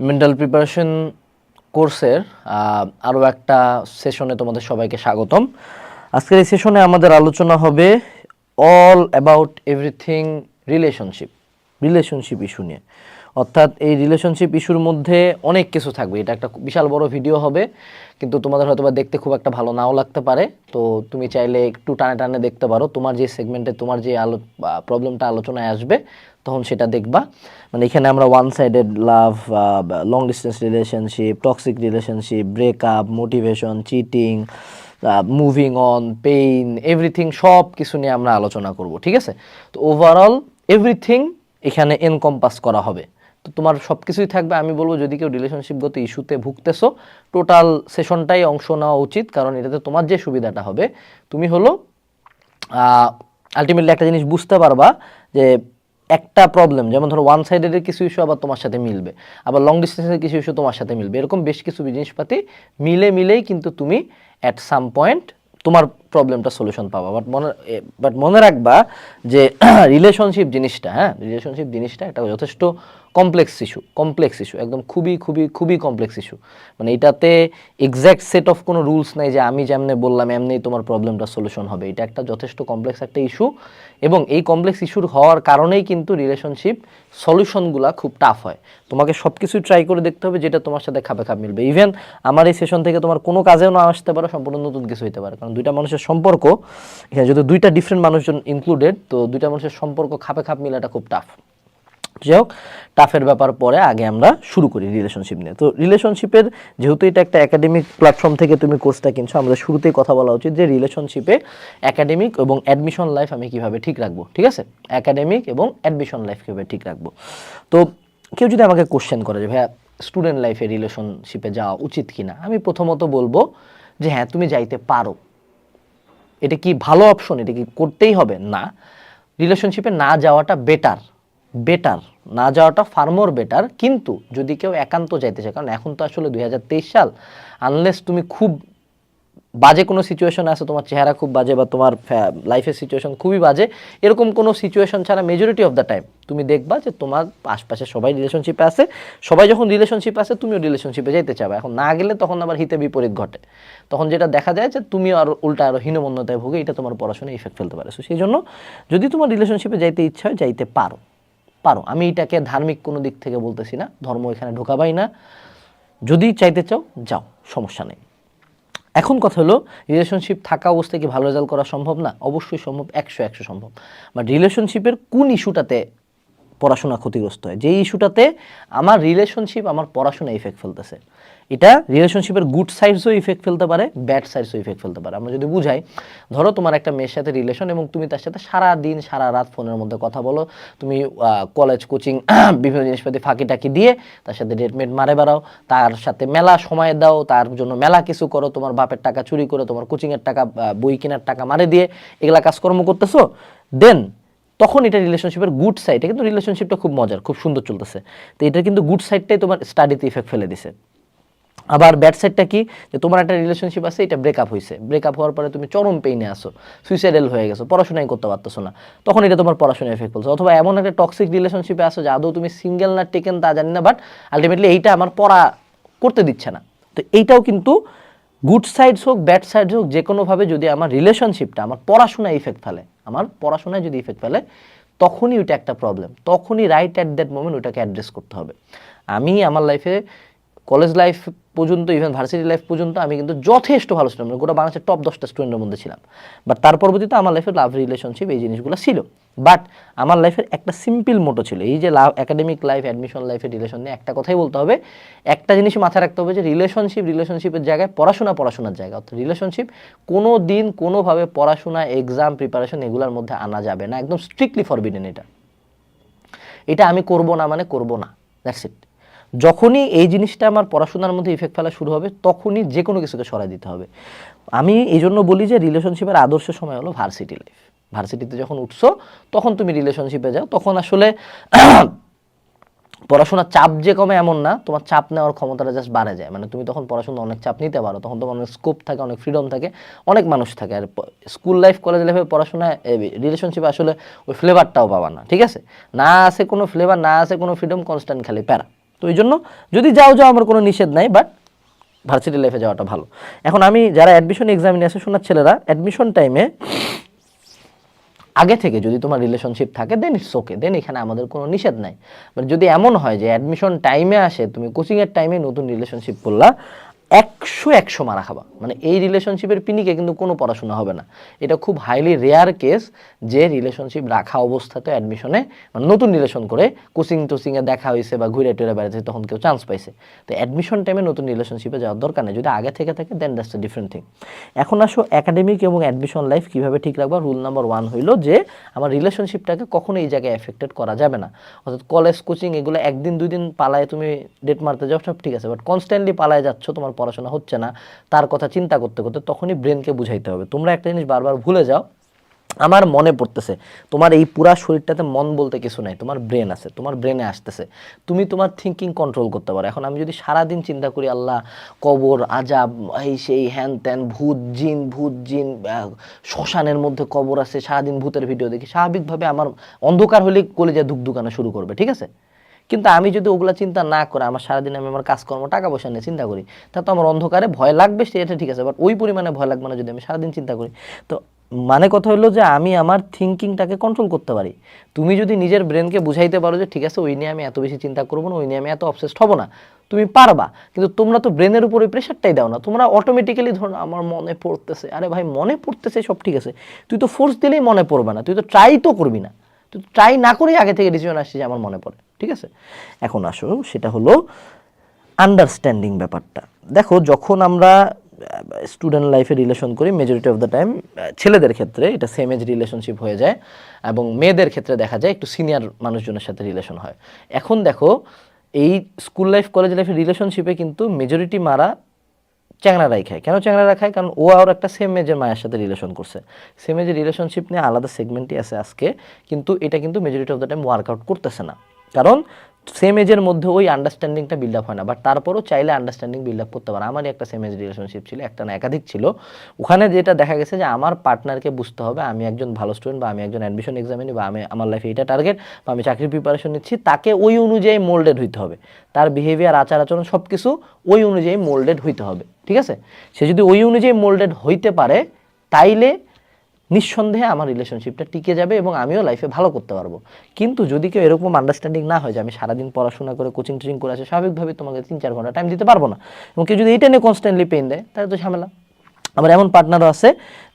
Mental preparation কোর্সের আরও একটা সেশনে তোমাদের সবাইকে স্বাগতম। আজকের এই সেশনে আমাদের আলোচনা হবে all about everything relationship issue নিয়ে। অর্থাৎ এই রিলেশনশিপ ইস্যুর মধ্যে অনেক কিছু থাকবে। এটা একটা বিশাল বড় ভিডিও হবে, কিন্তু তোমাদের হয়তো বা দেখতে খুব একটা ভালো নাও লাগতে পারে। তো তুমি চাইলে একটু টানে টানে দেখতে পারো, তোমার যে সেগমেন্টে তোমার যে প্রবলেমটা আলোচনায় আসবে তখন সেটা দেখবা। মানে এখানে আমরা one sided love, long distance relationship, toxic relationship, breakup, motivation, cheating, moving on, pain, everything সব কিছু নিয়ে আমরা আলোচনা করব, ঠিক আছে? তো ওভারঅল এভরিথিং এখানে এনকম্পাস করা হবে। তো তোমার সব কিছুই থাকবে। আমি বলবো যদি কেউ রিলেশনশিপগত ইস্যুতে ভুগতেছো, টোটাল সেশনটাই অংশ নেওয়া উচিত, কারণ এটাতে তোমার যে সুবিধাটা হবে, তুমি হলো আলটিমেটলি একটা জিনিস বুঝতে পারবা যে একটা প্রবলেম, যেমন ধরো ওয়ান সাইডের কিছু ইস্যু আবার তোমার সাথে মিলবে, আবার লং ডিস্টেন্সের কিছু ইস্যু তোমার সাথে মিলবে, এরকম বেশ কিছু জিনিসপাতি মিলেই কিন্তু তুমি অ্যাট সাম পয়েন্ট তোমার প্রবলেমটা সলিউশন পাবা। বাট মনে রাখবা যে রিলেশনশিপ জিনিসটা একটা যথেষ্ট কমপ্লেক্স ইস্যু, একদম খুবই খুবই খুবই কমপ্লেক্স ইস্যু। মানে এটাতে এক্স্যাক্ট সেট অফ কোনো রুলস নেই যে আমি যেমনি বললাম এমনিই তোমার প্রবলেমটা সলিউশন হবে। এটা একটা যথেষ্ট কমপ্লেক্স একটা ইস্যু, এবং এই কমপ্লেক্স ইস্যুর হওয়ার কারণেই কিন্তু রিলেশনশিপ সলিউশনগুলো খুব টাফ হয়। তোমাকে সব কিছুই ট্রাই করে দেখতে হবে যেটা তোমার সাথে খাপে খাপ মিলবে। ইভেন আমার এই সেশন থেকে তোমার কোনো কাজেও না আসতে পারে, সম্পূর্ণ নতুন কিছু হতে পারে, কারণ দুইটা মানুষের সম্পর্ক, এখানে যদি দুইটা ডিফারেন্ট মানুষজন ইনক্লুডেড, তো দুইটা মানুষের সম্পর্ক খাপে খাপ মিলাটা খুব টাফ। যাই হোক, টাফের ব্যাপার পরে, আগে আমরা শুরু করি রিলেশনশিপ নিয়ে। তো রিলেশনশিপের, যেহেতু এটা একটা একাডেমিক প্ল্যাটফর্ম থেকে তুমি কোর্সটা কিনছো, আমাদের শুরুতেই কথা বলা উচিত যে রিলেশনশিপে একাডেমিক এবং অ্যাডমিশন লাইফ আমি কিভাবে ঠিক রাখবো, ঠিক আছে? একাডেমিক এবং অ্যাডমিশন লাইফ কীভাবে ঠিক রাখবো। তো কেউ যদি আমাকে কোশ্চেন করে যে ভাইয়া স্টুডেন্ট লাইফে রিলেশনশিপে যাওয়া উচিত কিনা, আমি প্রথমত বলবো যে হ্যাঁ, তুমি যাইতে পারো। এটা কি ভালো অপশন? এটা কি করতেই হবে? না, রিলেশনশিপে না যাওয়াটা বেটার, না যাওয়াটা ফার মোর বেটার। কিন্তু যদি কেউ একান্ত যাইতে চায়, কারণ এখন তো আসলে 2023 সাল, আনলেস তুমি খুব বাজে কোনো সিচুয়েশন আছে, তোমার চেহারা খুব বাজে বা তোমার লাইফের সিচুয়েশন খুবই বাজে, এরকম কোনো সিচুয়েশন ছাড়া মেজরিটি অফ দ্য টাইম তুমি দেখবা যে তোমার আশপাশে সবাই রিলেশনশিপে আছে। সবাই যখন রিলেশনশিপে আছে, তুমিও রিলেশনশিপে যেতে চাবে। এখন না গেলে তখন আবার হিতে বিপরীত ঘটে। তখন যেটা দেখা যায় যে তুমি আর উল্টা আরও হীনমন্যতায় ভোগে, এটা তোমার পড়াশোনায় ইফেক্ট ফেলতে পারে। সো সেই জন্য যদি তোমার রিলেশনশিপে যাইতে ইচ্ছা হয়, যাইতে পারো। আমি এটাকে ধার্মিক কোনো দিক থেকে বলতেছি না, ধর্ম এখানে ঢোকাবাই না। যদি চাইতে চাও যাও, সমস্যা নেই। এখন কথা হলো, রিলেশনশিপ থাকা অবস্থায় কি ভালো রেজাল্ট করা সম্ভব? না, অবশ্যই সম্ভব, 100 সম্ভব। বাট রিলেশনশিপের কোন ইস্যুটাতে পড়াশোনা ক্ষতিগ্রস্ত হয়, যে ইস্যুটাতে আমার রিলেশনশিপ আমার পড়াশোনা ইফেক্ট ফেলতেছে, এটা রিলেশনশিপের গুড সাইডসও ইফেক্ট ফেলতে পারে, ব্যাড সাইডসও ইফেক্ট ফেলতে পারে। আমরা যদি বুঝাই, ধরো তোমার একটা মেয়ের সাথে রিলেশন এবং তুমি তার সাথে সারা দিন সারা রাত ফোনের মধ্যে কথা বলো, তুমি কলেজ কোচিং বিভিন্ন জিনিসপাতি ফাঁকি টাকি দিয়ে তার সাথে ডেটমেট মারে বেড়াও, তার সাথে মেলা সময় দাও, তার জন্য মেলা কিছু করো, তোমার বাপের টাকা চুরি করে, তোমার কোচিংয়ের টাকা, বই কেনার টাকা মারে দিয়ে এগুলা কাজকর্ম করতেছো, দেন তখন এটা রিলেশনশিপের গুড সাইড। কিন্তু রিলেশনশিপটা খুব মজার, খুব সুন্দর চলতেছে, তো এটা কিন্তু গুড সাইডটাই তোমার স্টাডিতে ইফেক্ট ফেলে দিছে। আবার ব্যাড সাইডটা কি, যে তোমার একটা রিলেশনশিপ আছে, এটা ব্রেকআপ হয়েছে, ব্রেকআপ হওয়ার পরে তুমি চরম পেইনে আসো, সুইসাইডাল হয়ে গেছো, পড়াশোনাই করতে পারতেছো না, তখন এটা তোমার পড়াশোনায় এফেক্ট ফেলছে। অথবা এমন একটা টক্সিক রিলেশনশিপে আসো যে আদৌ তুমি সিঙ্গেল না টেকেন তা জানি না, বাট আলটিমেটলি এইটা আমার পড়া করতে দিচ্ছে না। তো এইটাও কিন্তু গুড সাইডস হোক ব্যাড সাইডস হোক, যে কোনোভাবে যদি আমার রিলেশনশিপটা আমার পড়াশোনায় ইফেক্ট ফেলে, আমার পড়াশোনায় যদি ইফেক্ট ফেলে, তখনই ওইটা একটা প্রবলেম, তখনই রাইট অ্যাট দ্যাট মোমেন্ট ওইটাকে অ্যাড্রেস করতে হবে। আমি আমার লাইফে কলেজ লাইফ পর্যন্ত, ইভেন ভার্সিটি লাইফ পর্যন্ত আমি কিন্তু যথেষ্ট ভালো স্টুডেন্ট, গোটা বাংলাদেশের টপ 10টা স্টুডেন্টের মধ্যে ছিলাম। বাট তার পরবর্তীতে আমার লাইফে লাভ রিলেশনশিপ এই জিনিসগুলো ছিল। বাট আমার লাইফের একটা সিম্পল মোটো ছিল, এই যে লাভ একাডেমিক লাইফ অ্যাডমিশন লাইফের রিলেশন নিয়ে একটা কথাই বলতে হবে, একটা জিনিস মাথায় রাখতে হবে যে রিলেশনশিপের জায়গায় পড়াশোনার জায়গা। অর্থাৎ রিলেশনশিপ কোনো দিন কোনোভাবে পড়াশোনা, এক্সাম প্রিপারেশন এগুলোর মধ্যে আনা যাবে না, একদম স্ট্রিক্টলি ফরবিডেন। এটা আমি করব না মানে করব না, দ্যাটস ইট। যখনই এই জিনিসটা আমার পড়াশোনার মধ্যে ইফেক্ট ফেলা শুরু হবে, তখনই যে কোনো কিছুকে সরাই দিতে হবে। আমি এই জন্য বলি যে রিলেশনশিপের আদর্শ সময় হলো ভার্সিটি লাইফ। ভার্সিটিতে যখন উঠছো, তখন তুমি রিলেশনশিপে যাও, তখন আসলে পড়াশোনার চাপ যে কমে এমন না, তোমার চাপ নেওয়ার ক্ষমতাটা জাস্ট বাড়ে যায়। মানে তুমি তখন পড়াশোনা অনেক চাপ নিতে পারো, তখন তোমার অনেক স্কোপ থাকে, অনেক ফ্রিডম থাকে, অনেক মানুষ থাকে। আর স্কুল লাইফ কলেজ লাইফে পড়াশোনায় রিলেশনশিপে আসলে ওই ফ্লেভারটাও পাবা না, ঠিক আছে? না আছে কোনো ফ্লেভার, না আছে কোনো ফ্রিডম, কনস্ট্যান্ট খালি প্যারা। তো এই জন্য যদি যাও আমার কোনো নিষেধ নাই, বাট ভার্সিটি লাইফে যাওয়াটা ভালো। এখন আমি যারা অ্যাডমিশন এক্সামিনে আসে শোনার ছেলেরা, অ্যাডমিশন টাইমে আগে থেকে যদি তোমার রিলেশনশিপ থাকে দেন ইটস ওকে, দেন এখানে আমাদের কোনো নিষেধ নাই। বাট যদি এমন হয় যে অ্যাডমিশন টাইমে আসে তুমি কোচিংয়ের টাইমে নতুন রিলেশনশিপ করলা, 100 মারা খাবা। মানে এই রিলেশনশিপের পিনিকে কিন্তু কোনো পড়াশোনা হবে না। এটা খুব হাইলি রেয়ার কেস যে রিলেশনশিপ রাখা অবস্থাতে অ্যাডমিশনে মানে নতুন রিলেশন করে কোচিং টোচিংয়ে দেখা হয়েছে বা ঘুরে টুরে বেড়াচ্ছে তখন কেউ চান্স পাইছে। তো অ্যাডমিশন টাইমে নতুন রিলেশনশিপে যাওয়ার দরকার নেই, যদি আগে থেকে থাকে দেন দ্যাটস এ ডিফারেন্ট থিং। এখন আসো একাডেমিক এবং অ্যাডমিশন লাইফ কীভাবে ঠিক রাখবা। রুল নাম্বার 1 হইলো যে আমার রিলেশনশিপটাকে কখনো এই জায়গায় এফেক্টেড করা যাবে না। অর্থাৎ কলেজ কোচিং এগুলো একদিন 2 দিন পালায় তুমি ডেট মারতে যাও সব ঠিক আছে, বাট কনস্ট্যান্টলি পালায় যাচ্ছ, তোমার পড়াশোনা হচ্ছে না, তার কথা চিন্তা করতে করতে তখনই ব্রেনকে বুঝাইতে হবে। তোমরা একটা জিনিস বারবার ভুলে যাও, আমার মনে পড়তেছে, তোমার এই পুরা শরীরটাতে মন বলতে কিছু নাই, তোমার ব্রেন আছে, তোমার ব্রেনে আসতেছে, তুমি তোমার থিঙ্কিং কন্ট্রোল করতে পারো। এখন আমি যদি সারাদিন চিন্তা করি আল্লাহ কবর আজাব এই সেই হ্যান ত্যান ভূত জিন শ্মশানের মধ্যে কবর আছে, সারাদিন ভূতের ভিডিও দেখি, স্বাভাবিকভাবে আমার অন্ধকার হলে কলেজে ধুকধুকানো শুরু করবে, ঠিক আছে। কিন্তু আমি যদি ওগুলা চিন্তা না করে আমার সারাদিন আমি আমার কাজকর্ম টাকা পয়সা নিয়ে চিন্তা করি, তা তো আমার অন্ধকারে ভয় লাগবে, সেটা ঠিক আছে, বাট ওই পরিমাণে ভয় লাগবে না যদি আমি সারাদিন চিন্তা করি। তো মানে কথা হলো যে আমি আমার থিঙ্কিংটাকে কন্ট্রোল করতে পারি। তুমি যদি নিজের ব্রেনকে বুঝাইতে পারো যে ঠিক আছে ওই নিয়ে আমি এত বেশি চিন্তা করবো না, ওই নিয়ে আমি এত অবসেসড হবো না, তুমি পারবা। কিন্তু তোমরা তো ব্রেনের উপরে প্রেশারটাই দাও না, তোমরা অটোমেটিক্যালি ধরো আমার মনে পড়তেছে, আরে ভাই মনে পড়তেছে সব ঠিক আছে, তুই তো ফোর্স দিলেই মনে পড়বে না, তুই তো ট্রাই তো করবি না, তুই ট্রাই না করেই আগে থেকে ডিসিশন আসছে যে আমার মনে পড়ে, ঠিক আছে। এখন আসো সেটা হলো আন্ডারস্ট্যান্ডিং ব্যাপারটা। দেখো যখন আমরা স্টুডেন্ট লাইফে রিলেশন করি মেজরিটি অফ দ্য টাইম ছেলেদের ক্ষেত্রে এটা সেম এজ রিলেশনশিপ হয়ে যায়, এবং মেয়েদের ক্ষেত্রে দেখা যায় একটু সিনিয়র মানুষজনের সাথে রিলেশন হয়। এখন দেখো এই স্কুল লাইফ কলেজ লাইফের রিলেশনশিপে কিন্তু মেজরিটি মারা চ্যাংড়ারাই খায়। কেন চ্যাংড়ারা খায়? কারণ ও আর একটা সেম এজের মায়ের সাথে রিলেশন করছে। সেম এজের রিলেশনশিপ নিয়ে আলাদা সেগমেন্টই আছে আজকে, কিন্তু এটা কিন্তু majority of the time workout করতেছে না, কারণ সেম এজের মধ্যে ওই আন্ডারস্ট্যান্ডিংটা বিল্ড আপ হয় না। বাট তারপরও চাইলে আন্ডারস্ট্যান্ডিং বিল্ড আপ করতে পারে। আমারই একটা সেম এজ রিলেশনশিপ ছিল, একটা না একাধিক ছিল। ওখানে যেটা দেখা গেছে যে আমার পার্টনারকে বুঝতে হবে আমি একজন ভালো স্টুডেন্ট, বা আমি একজন অ্যাডমিশন এক্সামিনি, বা আমি আমার লাইফে এটা টার্গেট, বা আমি চাকরির প্রিপারেশন নিচ্ছি, তাকে ওই অনুযায়ী মোল্ডেড হইতে হবে। তার বিহেভিয়ার আচার আচরণ সব কিছু ওই অনুযায়ী মোল্ডেড হইতে হবে, ঠিক আছে। সে যদি ওই অনুযায়ী মোল্ডেড হইতে পারে তাইলে নিঃসন্দেহে আমার রিলেশনশিপটা টিকে যাবে এবং আমিও লাইফে ভালো করতে পারবো। কিন্তু যদি কেউ এরকম আন্ডারস্ট্যান্ডিং না হয় যে আমি সারাদিন পড়াশোনা করে কোচিং টোচিং করে আসে, স্বাভাবিকভাবে তোমাকে 3-4 ঘন্টা টাইম দিতে পারবো না, এবং কেউ যদি এটা নিয়ে কনস্ট্যান্টলি পেইন দেয় তাহলে তো ঝামেলা। আমার এমন পার্টনারও আছে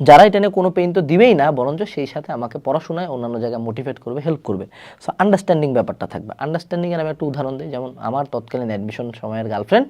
যারা এটা নিয়ে কোনো পেইন তো দিবেই না, বরঞ্চ সেই সাথে আমাকে পড়াশোনায় অন্যান্য জায়গায় মোটিভেট করবে, হেল্প করবে। সো আন্ডারস্ট্যান্ডিং ব্যাপারটা থাকবে। আন্ডারস্ট্যান্ডিংয়ের আমি একটা উদাহরণ দিই, যেমন আমার তৎকালীন অ্যাডমিশন সময়ের গার্লফ্রেন্ড,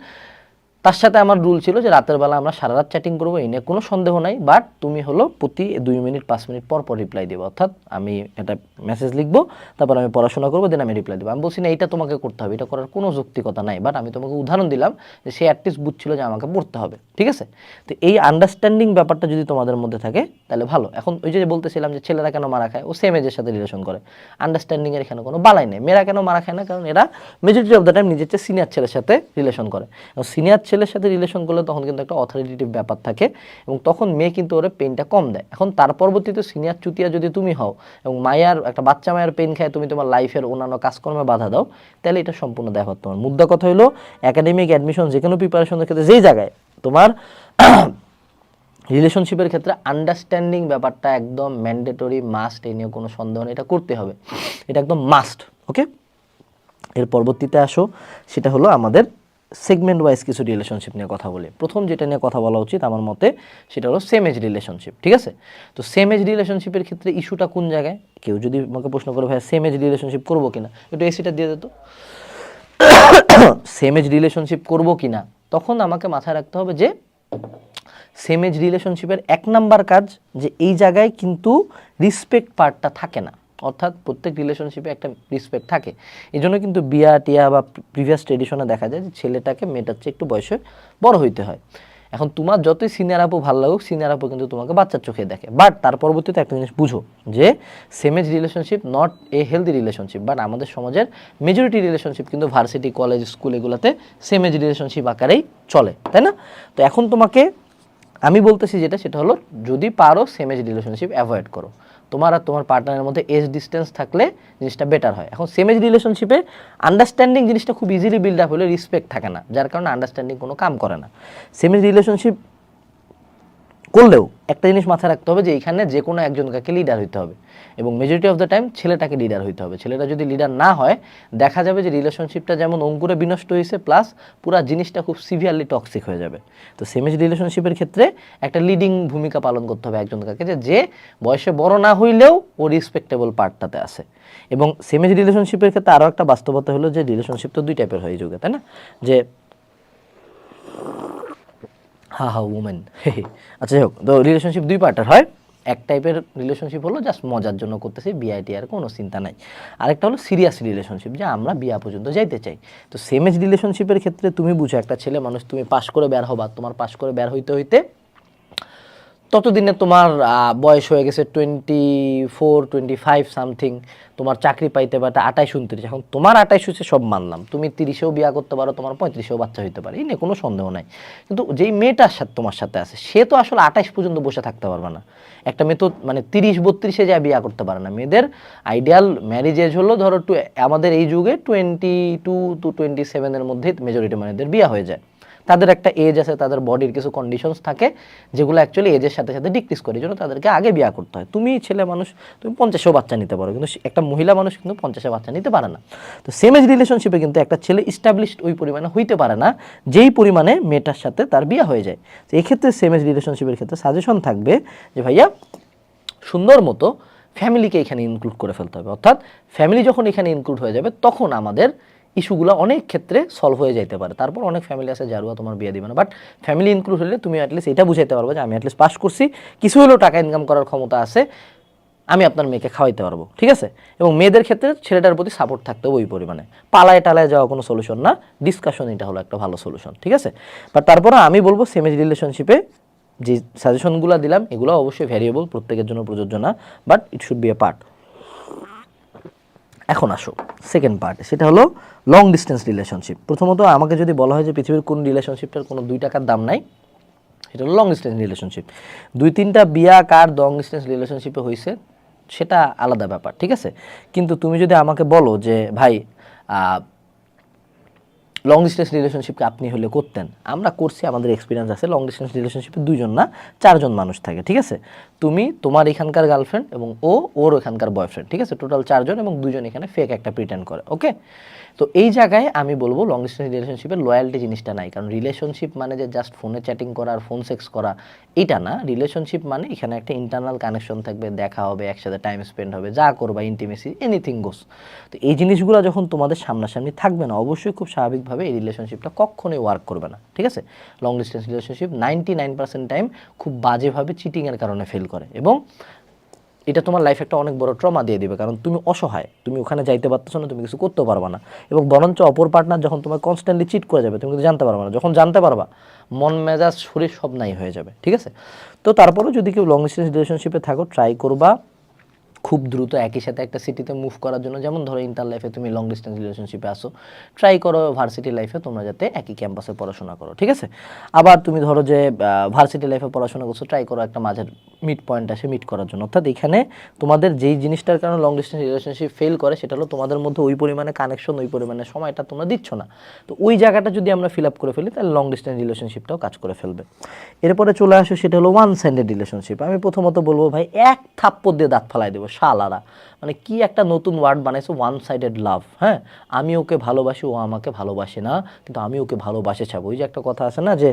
তার সাথে আমার রুল ছিল যে রাতের বেলা আমরা সারা রাত চ্যাটিং করবো, এই নিয়ে কোনো সন্দেহ নাই, বাট তুমি হলো প্রতি 2 মিনিট 5 মিনিট পর পর রিপ্লাই দেবো। অর্থাৎ আমি একটা মেসেজ লিখবো, তারপর আমি পড়াশোনা করবো, দেন আমি রিপ্লাই দেবো। আমি বলছি না এটা তোমাকে করতে হবে, এটা করার কোনো যৌক্তিকতা নাই, বাট আমি তোমাকে উদাহরণ দিলাম যে সে অ্যাটলিস্ট বুঝছিল যে আমাকে পড়তে হবে, ঠিক আছে। তো এই আন্ডারস্ট্যান্ডিং ব্যাপারটা যদি তোমাদের মধ্যে থাকে তাহলে ভালো। এখন ওই যে বলতেছিলাম যে ছেলেরা কেন মারা খায়, ও সেম এজের সাথে রিলেশন করে, আন্ডারস্ট্যান্ডিংয়ের এখানে কোনো বালাই নেই। মেয়েরা কেন মারা খায় না? কারণ এরা মেজরিটি অফ দ্য টাইম নিজের চেয়ে সিনিয়র ছেলের সাথে রিলেশন করে, এবং সিনিয়র ছেলের সাথে রিলেশন করলে তখন কিন্তু একটা অথরিটেটিভ ব্যাপার থাকে, এবং তখন মেয়ে কিন্তু ওরা পেইনটা কম দেয়। এখন তার পরবর্তীতে সিনিয়র চুতিয়া যদি তুমি হও এবং মায়ের একটা বাচ্চা মায়ের পেইন খায় তুমি তোমার লাইফের অন্যান্য কাজকর্মে বাধা দাও, তাহলে এটা সম্পূর্ণ ব্যাপার তোমার। মুদ্রা কথা হলো একাডেমিক অ্যাডমিশন যে কোনো প্রিপারেশনের ক্ষেত্রে যেই জায়গায় তোমার রিলেশনশিপের ক্ষেত্রে আন্ডারস্ট্যান্ডিং ব্যাপারটা একদম ম্যান্ডেটরি, মাস্ট, এই নিয়ে কোনো সন্দেহ নেই, এটা করতে হবে, এটা একদম মাস্ট। ওকে, এর পরবর্তীতে আসো, সেটা হলো আমাদের সেগমেন্ট ওয়াইজ কিছু রিলেশনশিপ নিয়ে কথা বলি। প্রথম যেটা নিয়ে কথা বলা উচিত আমার মতে সেটা হলো সেম এজ রিলেশনশিপ, ঠিক আছে। তো সেম এজ রিলেশনশিপের ক্ষেত্রে ইস্যুটা কোন জায়গায়? কেউ যদি আমাকে প্রশ্ন করে ভাই সেম এজ রিলেশনশিপ করবো কিনা, একটু এসিটা দিয়ে দিত, সেম এজ রিলেশনশিপ করবো কিনা, তখন আমাকে মাথায় রাখতে হবে যে সেম এজ রিলেশনশিপের 1 নাম্বার কাজ যে এই জায়গায় কিন্তু রিসপেক্ট পার্টটা থাকে না। অর্থাৎ প্রত্যেক রিলেশনশিপে একটা রিসপেক্ট থাকে। এই জন্য কিন্তু বিয়া টিয়া বা প্রিভিয়াস ট্রেডিশনে দেখা যায় যে ছেলেটাকে মেয়েটার চেয়ে একটু বয়সে বড় হইতে হয়। এখন তোমার যতই সিনিয়র আপু ভালো লাগুক, সিনিয়র আপু কিন্তু তোমাকে বাচ্চার চোখে দেখে। বাট তার পরবর্তীতে একটা জিনিস বুঝো যে same age relationship not a healthy relationship. But আমাদের সমাজের মেজরিটি রিলেশনশিপ কিন্তু ভার্সিটি, কলেজ, স্কুল এগুলোতে সেম এজ রিলেশনশিপ আকারেই চলে, তাই না? তো এখন তোমাকে আমি বলতেছি যেটা, সেটা হলো যদি পারো সেম এজ রিলেশনশিপ অ্যাভয়েড করো। তোমার আর তোমার পার্টনারের মধ্যে এজ ডিস্টেন্স থাকলে জিনিসটা বেটার হয়। এখন সেম এজ রিলেশনশিপে আন্ডারস্ট্যান্ডিং জিনিসটা খুব ইজিলি বিল্ড আপ হলে রেসপেক্ট থাকে না, যার কারণে আন্ডারস্ট্যান্ডিং কোনো কাম করে না। সেম এজ রিলেশনশিপ করলেও একটা জিনিস মাথায় রাখতে হবে যে এখানে যে কোনো একজনকে লিডার হইতে হবে, এবং মেজরিটি অফ দ্য টাইম ছেলেটাকে লিডার হইতে হবে। ছেলেটা যদি লিডার না হয়, দেখা যাবে যে রিলেশনশিপটা যেমন অঙ্কুরে বিনষ্ট হয়েছে, প্লাস পুরো জিনিসটা খুব সিভিয়ারলি টক্সিক হয়ে যাবে। তো সেম এজ রিলেশনশিপের ক্ষেত্রে একটা লিডিং ভূমিকা পালন করতে হবে একজনকে, যে বয়সে বড় না হইলেও ও রেসপেক্টেবল পার্টটাতে আছে। এবং সেম এজ রিলেশনশিপের ক্ষেত্রে আরও একটা বাস্তবতা হলো যে রিলেশনশিপ তো দুই টাইপের হয় এই যুগে, তাই না? যে উমেন আচ্ছা, যাই হোক, তো রিলেশনশিপ দুই পার্টের হয়। এক টাইপের রিলেশনশিপ হলো জাস্ট মজার জন্য করতেছি, বিআইটি আর কোনো চিন্তা নাই। আরেকটা হলো সিরিয়াস রিলেশনশিপ, যে আমরা বিয়া পর্যন্ত যাইতে চাই। তো সেম এজ রিলেশনশিপের ক্ষেত্রে তুমি বুঝো, একটা ছেলে মানুষ, তুমি পাশ করে বের হবা, তোমার পাশ করে বের হইতে হইতে ততদিনে তোমার বয়স হয়ে গেছে 24, 25 সামথিং, তোমার চাকরি পাইতে পারতে 28, 29। এখন তোমার 28 হচ্ছে সব মানলাম, তুমি 30-এও বিয়া করতে পারো, তোমার 35-এও বাচ্চা হইতে পারে, এই নিয়ে কোনো সন্দেহ নাই। কিন্তু যেই মেয়েটার সাথে তোমার সাথে আছে, সে তো আসলে 28 পর্যন্ত বসে থাকতে পারবে না। একটা মেয়ে তো মানে 30-32-এ যায় বিয়া করতে পারে না। মেয়েদের আইডিয়াল ম্যারেজ এজ হলো ধরো আমাদের এই যুগে 22-27 মধ্যে মেজরিটি মেয়েদের বিয়া হয়ে যায়। তাদের একটা এজ আছে, তাদের বডির কিছু কন্ডিশনস থাকে যেগুলো অ্যাকচুয়ালি এজের সাথে সাথে ডিক্রিজ করে, এই জন্য তাদেরকে আগে বিয়ে করতে হয়। তুমি ছেলে মানুষ, তুমি 50-এও বাচ্চা নিতে পারো, কিন্তু একটা মহিলা মানুষ কিন্তু 50-এ বাচ্চা নিতে পারে না। তো সেম এজ রিলেশনশিপে কিন্তু একটা ছেলে ইস্টাবলিশড ওই পরিমাণে হইতে পারে না যেই পরিমাণে মেয়েটার সাথে তার বিয়ে হয়ে যায়। তো এই ক্ষেত্রে সেম এজ রিলেশনশিপের ক্ষেত্রে সাজেশন থাকবে যে ভাইয়া সুন্দর মতো ফ্যামিলিকে এখানে ইনক্লুড করে ফেলতে হবে। অর্থাৎ ফ্যামিলি যখন এখানে ইনক্লুড হয়ে যাবে, তখন আমাদের ইস্যুগুলো অনেক ক্ষেত্রে সলভ হয়ে যেতে পারে। তারপর অনেক ফ্যামিলি আছে যারা তোমার বিয়ে দিবে না, বাট ফ্যামিলি ইনক্লুড হলে তুমি অ্যাটলিস্ট এটা বুঝাইতে পারবে যে আমি অ্যাটলিস্ট পাস করছি, কিছু হলেও টাকা ইনকাম করার ক্ষমতা আছে, আমি আপনার মেয়েকে খাওয়াইতে পারবো, ঠিক আছে? এবং মেয়েদের ক্ষেত্রে ছেলেটার প্রতি সাপোর্ট থাকতে হবে ওই পরিমাণে। পালায় টালায় যাওয়া কোনো সলিউশন না, ডিসকাশন এটা হলো একটা ভালো সলিউশন, ঠিক আছে? বাট তারপরে আমি বলবো সেম এজ রিলেশনশিপে যে সাজেশনগুলো দিলাম এগুলো অবশ্যই ভ্যারিয়েবল, প্রত্যেকের জন্য প্রযোজ্য না, but it should B A part. এখন আসো সেকেন্ড পার্ট, সেটা হলো লং ডিস্টেন্স রিলেশনশিপ। প্রথমত আমাকে যদি বলা হয় যে পৃথিবীর কোন রিলেশনশিপটার কোনো 2 টাকার দাম নাই, সেটা হলো লং ডিস্টেন্স রিলেশনশিপ। 2-3টা বিয়া কার লং ডিস্টেন্স রিলেশনশিপে হয়েছে সেটা আলাদা ব্যাপার, ঠিক আছে? কিন্তু তুমি যদি আমাকে বলো যে ভাই লং ডিস্টেন্স রিলেশনশিপকে আপনি হলে করতেন, আমরা করছি, আমাদের এক্সপিরিয়েন্স আছে। লং ডিস্টেন্স রিলেশনশিপে 2জন না 4জন মানুষ থাকে, ঠিক আছে? তুমি, তোমার এখানকার গার্লফ্রেন্ড এবং ওর ওখানকার বয়ফ্রেন্ড, ঠিক আছে? টোটাল 4জন, এবং 2জন এখানে ফেক একটা প্রিটেন্ড করে, ওকে? তো এই জায়গায় আমি বলবো লং ডিস্টেন্স রিলেশনশিপে লয়্যালটি জিনিসটা নাই। কারণ রিলেশনশিপ মানে যে জাস্ট ফোনে চ্যাটিং করা আর ফোন সেক্স করা, এটা না। রিলেশনশিপ মানে এখানে একটা ইন্টারনাল কানেকশন থাকবে, দেখা হবে, একসাথে টাইম স্পেন্ড হবে, যা করবা, ইন্টিমেসি, এনিথিং গোস। তো এই জিনিসগুলো যখন তোমাদের সামনাসামনি থাকবে না, অবশ্যই খুব স্বাভাবিকভাবে এই রিলেশনশিপটা কখনোই ওয়ার্ক করবে না, ঠিক আছে? লং ডিস্টেন্স রিলেশনশিপ 99% টাইম খুব বাজেভাবে চিটিংয়ের কারণে ফেল করে, এবং এটা তোমার লাইফে একটা অনেক বড় ট্রমা দিয়ে দিবে। কারণ তুমি অসহায়, তুমি ওখানে যাইতে পারতেছো না, তুমি কিছু করতেও পারবা না, এবং বরঞ্চ অপর পার্টনার যখন তোমার কনস্ট্যান্টলি চিট করে যাবে, তুমি কিন্তু জানতে পারবা না। যখন জানতে পারবা, মন মেজাজ শরীর সব নাই হয়ে যাবে, ঠিক আছে? তো তারপরেও যদি কেউ লং ডিস্টেন্স রিলেশনশিপে থাকো, ট্রাই করবা খুব দ্রুত একই সাথে একটা সিটিতে মুভ করার জন্য। যেমন ধরো ইন্টার লাইফে তুমি লং ডিস্টেন্স রিলেশনশিপে আসো, ট্রাই করো ভার্সিটি লাইফে তোমরা যাতে একই ক্যাম্পাসে পড়াশোনা করো, ঠিক আছে? আবার তুমি ধরো যে ভার্সিটি লাইফে পড়াশোনা করছো, ট্রাই করো একটা মাঝের মিড পয়েন্ট আসে মিট করার জন্য। অর্থাৎ এখানে তোমাদের যেই জিনিসটার কারণে লং ডিস্টেন্স রিলেশনশিপ ফেল করে, সেটা হলো তোমাদের মধ্যে ওই পরিমাণে কানেকশন, ওই পরিমাণে সময়টা তোমরা দিচ্ছ না। তো ওই জায়গাটা যদি আমরা ফিল আপ করে ফেলি, তাহলে লং ডিস্টেন্স রিলেশনশিপটাও কাজ করে ফেলবে। এরপরে চলে আসো, সেটা হলো ওয়ান সাইডেড রিলেশনশিপ। আমি প্রথমত বলবো ভাই, এক থাপ্পড় দিয়ে দাঁত ফালাই দেবো শালারা। মানে কি একটা নতুন ওয়ার্ড বানাইছো, ওয়ান সাইডেড লাভ। হ্যাঁ, আমি ওকে ভালোবাসি, ও আমাকে ভালোবাসে না, কিন্তু আমি ওকে ভালোবাসে ছাড়বো। ওই যে একটা কথা আছে না, যে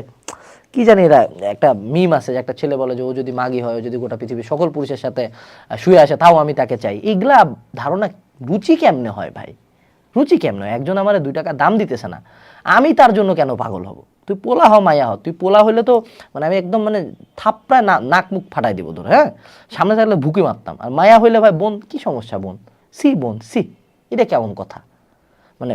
কি জানি এরা একটা মিম আছে, যে একটা ছেলে বলে যে ও যদি মাগি হয়, ও যদি গোটা পৃথিবীর সকল পুরুষের সাথে শুয়ে আসে, তাও আমি তাকে চাই। এইগুলা ধারণা রুচি কেমনে হয় ভাই? রুচি কেমন? একজন আমার 2 টাকা দাম দিতেছে না, আমি তার জন্য কেন পাগল হব? তুই পোলা হ, মায়া হ। তুই পোলা হইলে তো মানে আমি একদম মানে থাপড়ায় নাক মুখ ফাটাই দিব তোর, হ্যাঁ? সামনে থাকলে ভুকি মারতাম। আর মায়া হইলে ভাই বোন, কি সমস্যা বোন? বোন সি, এটা কেমন কথা? মানে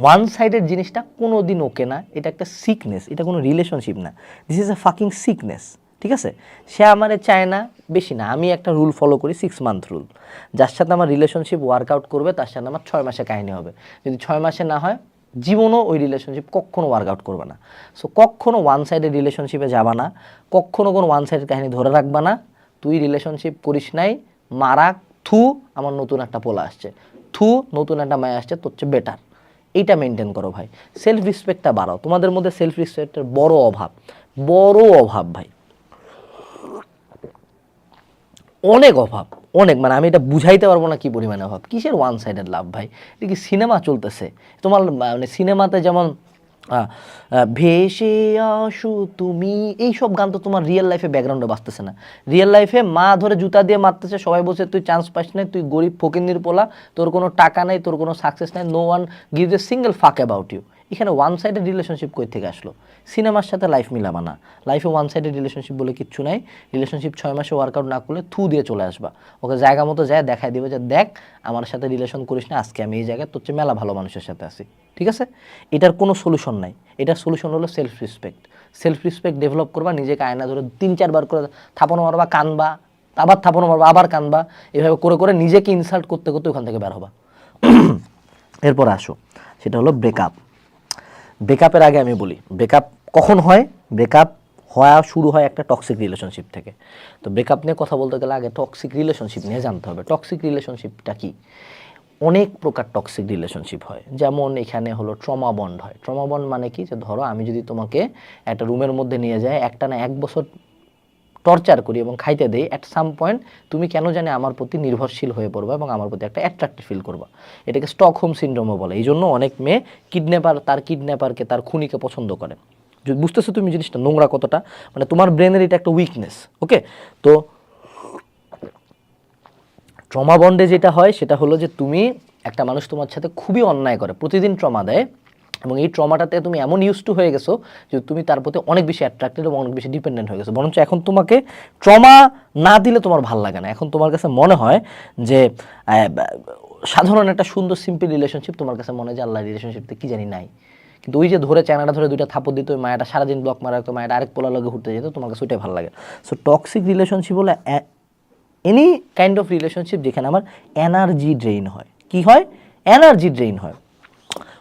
ওয়ান সাইডের জিনিসটা কোনো দিন ওকে না, এটা একটা সিকনেস, এটা কোনো রিলেশনশিপ না, this is a fucking sickness, ঠিক আছে? সে আমারে চায় না, বেশি না, আমি একটা রুল ফলো করি, 6 মান্থ রুল। যার সাথে আমার রিলেশনশিপ ওয়ার্কআউট করবে, তার সাথে আমার 6 মাসে কাহিনী হবে। যদি 6 মাসে না হয়, জীবনও ওই রিলেশনশিপ কখনো ওয়ার্কআউট করবে না। সো কখনো ওয়ান সাইডের রিলেশনশিপে যাবা না, কখনো কোনো ওয়ান সাইডের কাহিনী ধরে রাখবা না। তুই রিলেশনশিপ করিস নাই, মারা, থু আমার নতুন একটা পোলা আসছে, থু নতুন একটা মায়া আসছে, তোর চেয়ে বেটার। এইটা মেনটেন করো ভাই, সেলফ রেসপেক্টটা বাড়াও। তোমাদের মধ্যে সেলফ রেসপেক্টের বড় অভাব ভাই, অনেক অভাব, অনেক, মানে আমি এটা বুঝাইতে পারবো না কি পরিমাণে অভাব। কিসের ওয়ান সাইডেড লাভ ভাই? এটা কি সিনেমা চলতেছে? তোমার মানে সিনেমাতে যেমন ভেসে আসো তুমি, এইসব গান তো তোমার রিয়েল লাইফে ব্যাকগ্রাউন্ডে বাজতেছে না। রিয়েল লাইফে মা ধরে জুতা দিয়ে মারতেছে, সবাই বলছে তুই চান্স পাস নাই, তুই গরিব ফকিন্নির পোলা, তোর কোনো টাকা নাই, তোর কোনো সাকসেস নাই, no one gives a single fuck about you. এখানে ওয়ান সাইডেড রিলেশনশিপ কই থেকে আসলো? সিনেমার সাথে লাইফ মিলাবা না। লাইফে ওয়ান সাইডেড রিলেশনশিপ বলে কিচ্ছু নাই। রিলেশনশিপ 6 মাসে ওয়ার্কআউট না করলে থু দিয়ে চলে আসবা। ওকে জায়গা মতো যায় দেখাই দিবে যে দেখ আমার সাথে রিলেশন করিস না, আজকে আমি এই জায়গায় তোর চেয়ে মেলা ভালো মানুষের সাথে আছি। ঠিক আছে? এটার কোনো সলিউশন নাই। এটার সলিউশন হলো self respect. Self respect develop করবা, নিজেকে আয়না ধরে 3-4 বার করে থাপড় মারবা, কানবা, আবার থাপড় মারবা, আবার কানবা, এভাবে করে করে নিজেকে ইনসাল্ট করতে করতে ওখান থেকে বের হবা। এরপর আসো, সেটা হলো ব্রেকআপ। ব্রেকআপের আগে আমি বলি, ব্রেকআপ কখন হয়? ব্রেকআপ হওয়া শুরু হয় একটা টক্সিক রিলেশনশিপ থেকে। তো ব্রেকআপ নিয়ে কথা বলতে গেলে আগে টক্সিক রিলেশনশিপ নিয়ে জানতে হবে। টক্সিক রিলেশনশিপটা কি? অনেক প্রকার টক্সিক রিলেশনশিপ হয়। যেমন এখানে হলো ট্রমা বন্ড হয়। ট্রমা বন্ড মানে কি? যে ধরো আমি যদি তোমাকে একটা রুমের মধ্যে নিয়ে যাই, একটা না 1 বছর টর্চার করি এবং খাইতে দেই, অ্যাট সাম পয়েন্ট তুমি কেন জানি আমার প্রতি নির্ভরশীল হয়ে পড়বা এবং আমার প্রতি একটা অ্যাট্রাক্টিভ ফিল করবা। এটাকে স্টকহোম সিনড্রোমও বলে। এই জন্য অনেক মেয়ে কিডন্যাপারকে তার খুনিকে পছন্দ করে। বুঝতেছো তুমি জিনিসটা নোংরা কতটা? মানে তোমার ব্রেনের এটা একটা উইকনেস। ওকে, তো ট্রমা বন্ডে যেটা হয় সেটা হলো যে তুমি, একটা মানুষ তোমার সাথে খুবই অন্যায় করে, প্রতিদিন ট্রমা দেয়, এবং এই ট্রমাটাতে তুমি এমন ইউজ টু হয়ে গেছো যে তুমি তার প্রতি অনেক বেশি অ্যাট্রাক্টেড এবং অনেক বেশি ডিপেন্ডেন্ট হয়ে গেছো। বরঞ্চ এখন তোমাকে ট্রমা না দিলে তোমার ভালো লাগে না। এখন তোমার কাছে মনে হয় যে সাধারণ একটা সুন্দর সিম্পল রিলেশনশিপ তোমার কাছে মনে হয় যে আল্লাহ রিলেশনশিপতে কি জানি নাই। কিন্তু ওই যে ধরে চ্যানাটা ধরে 2টা থাপড় দিত, ওই মায়াটা সারাদিন ব্লক মারা রাখতো, মায়াটা আরেক পোলা লগে ঘুরতে যেত, তোমার কাছে ওইটাই ভালো লাগে। সো টক্সিক রিলেশনশিপ হলো এনি কাইন্ড অফ রিলেশনশিপ যেখানে আমার এনার্জি ড্রেইন হয়। কি হয়? এনার্জি ড্রেইন হয়।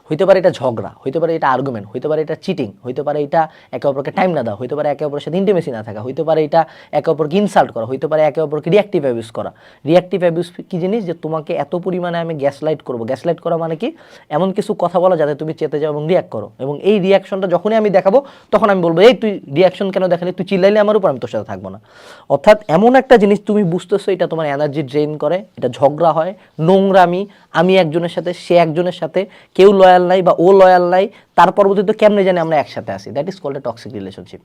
হইতে পারে এটা ঝগড়া, হইতে পারে এটা আর্গুমেন্ট, হইতে পারে এটা চিটিং, হইতে পারে এটা একে অপরকে টাইম না দেওয়া, হইতে পারে একে অপরের সাথে ইন্টিমেসি না থাকা, হইতে পারে এটা একে অপরকে ইনসাল্ট করা, হইতে পারে একে অপরকে রিয়াক্টিভ অ্যাবিউজ করা। রিয়াক্টিভ অ্যাবিউজ কি জিনিস? যে তোমাকে এত পরিমাণে আমি গ্যাসলাইট করবো। গ্যাসলাইট করা মানে কি? এমন কিছু কথা বলা যাতে তুমি চেতে যাও এবং রিয়াক্ট করো, এবং এই রিয়াকশনটা যখনই আমি দেখাবো তখন আমি বলবো এই তুই রিয়াকশন কেন দেখালি, তুই চিল্লাইলে আমার উপর, আমি তোর সাথে থাকবো না। অর্থাৎ এমন একটা জিনিস তুমি বুঝতেছো এটা তোমার এনার্জি ড্রেইন করে, এটা ঝগড়া হয়, নোংরামি, আমি একজনের সাথে সে একজনের সাথে, কেউ লয়াল নাই বা ও লয়াল নাই, তার পরবর্তীতে কেমনে জানি আমরা একসাথে আসি। That is called a toxic relationship.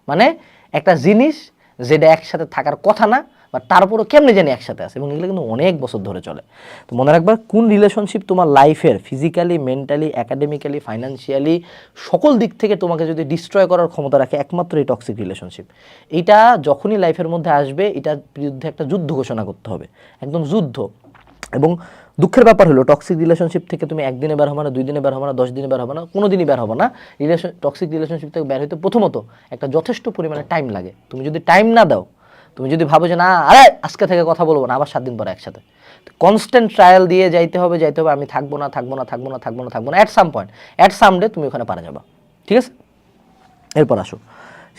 মানে একটা জিনিস যেটা একসাথে থাকার কথা না, বা তারপরও কেমনে জানি একসাথে আসে, এবং এগুলো কিন্তু অনেক বছর ধরে চলে। তো মনে রাখবা, কোন রিলেশনশিপ তোমার লাইফের ফিজিক্যালি, মেন্টালি, একাডেমিক্যালি, ফাইন্যান্সিয়ালি সকল দিক থেকে তোমাকে যদি ডিস্ট্রয় করার ক্ষমতা রাখে, একমাত্র এই টক্সিক রিলেশনশিপ। এইটা যখনই লাইফের মধ্যে আসবে, এটার বিরুদ্ধে একটা যুদ্ধ ঘোষণা করতে হবে, একদম যুদ্ধ। এবং দুঃখের ব্যাপার হলো টক্সিক রিলেশনশিপ থেকে তুমি 1 দিনে বের হবে না, 2 দিনে বের হবে না, 10 দিনে বের হবে না, কোনো দিনই বের হবে না। টক্সিক রিলেশনশিপ থেকে বের হইতে প্রথমত একটা যথেষ্ট পরিমাণে টাইম লাগে। তুমি যদি টাইম না দাও, তুমি যদি ভাবো যে না আরে আজকে থেকে কথা বলবো না, আবার 7 দিন পরে একসাথে, কনস্ট্যান্ট ট্রায়াল দিয়ে যাইতে হবে, আমি থাকবো না, at some point, at some day তুমি ওখানে পারা যাবা। ঠিক আছে? এরপর আসো,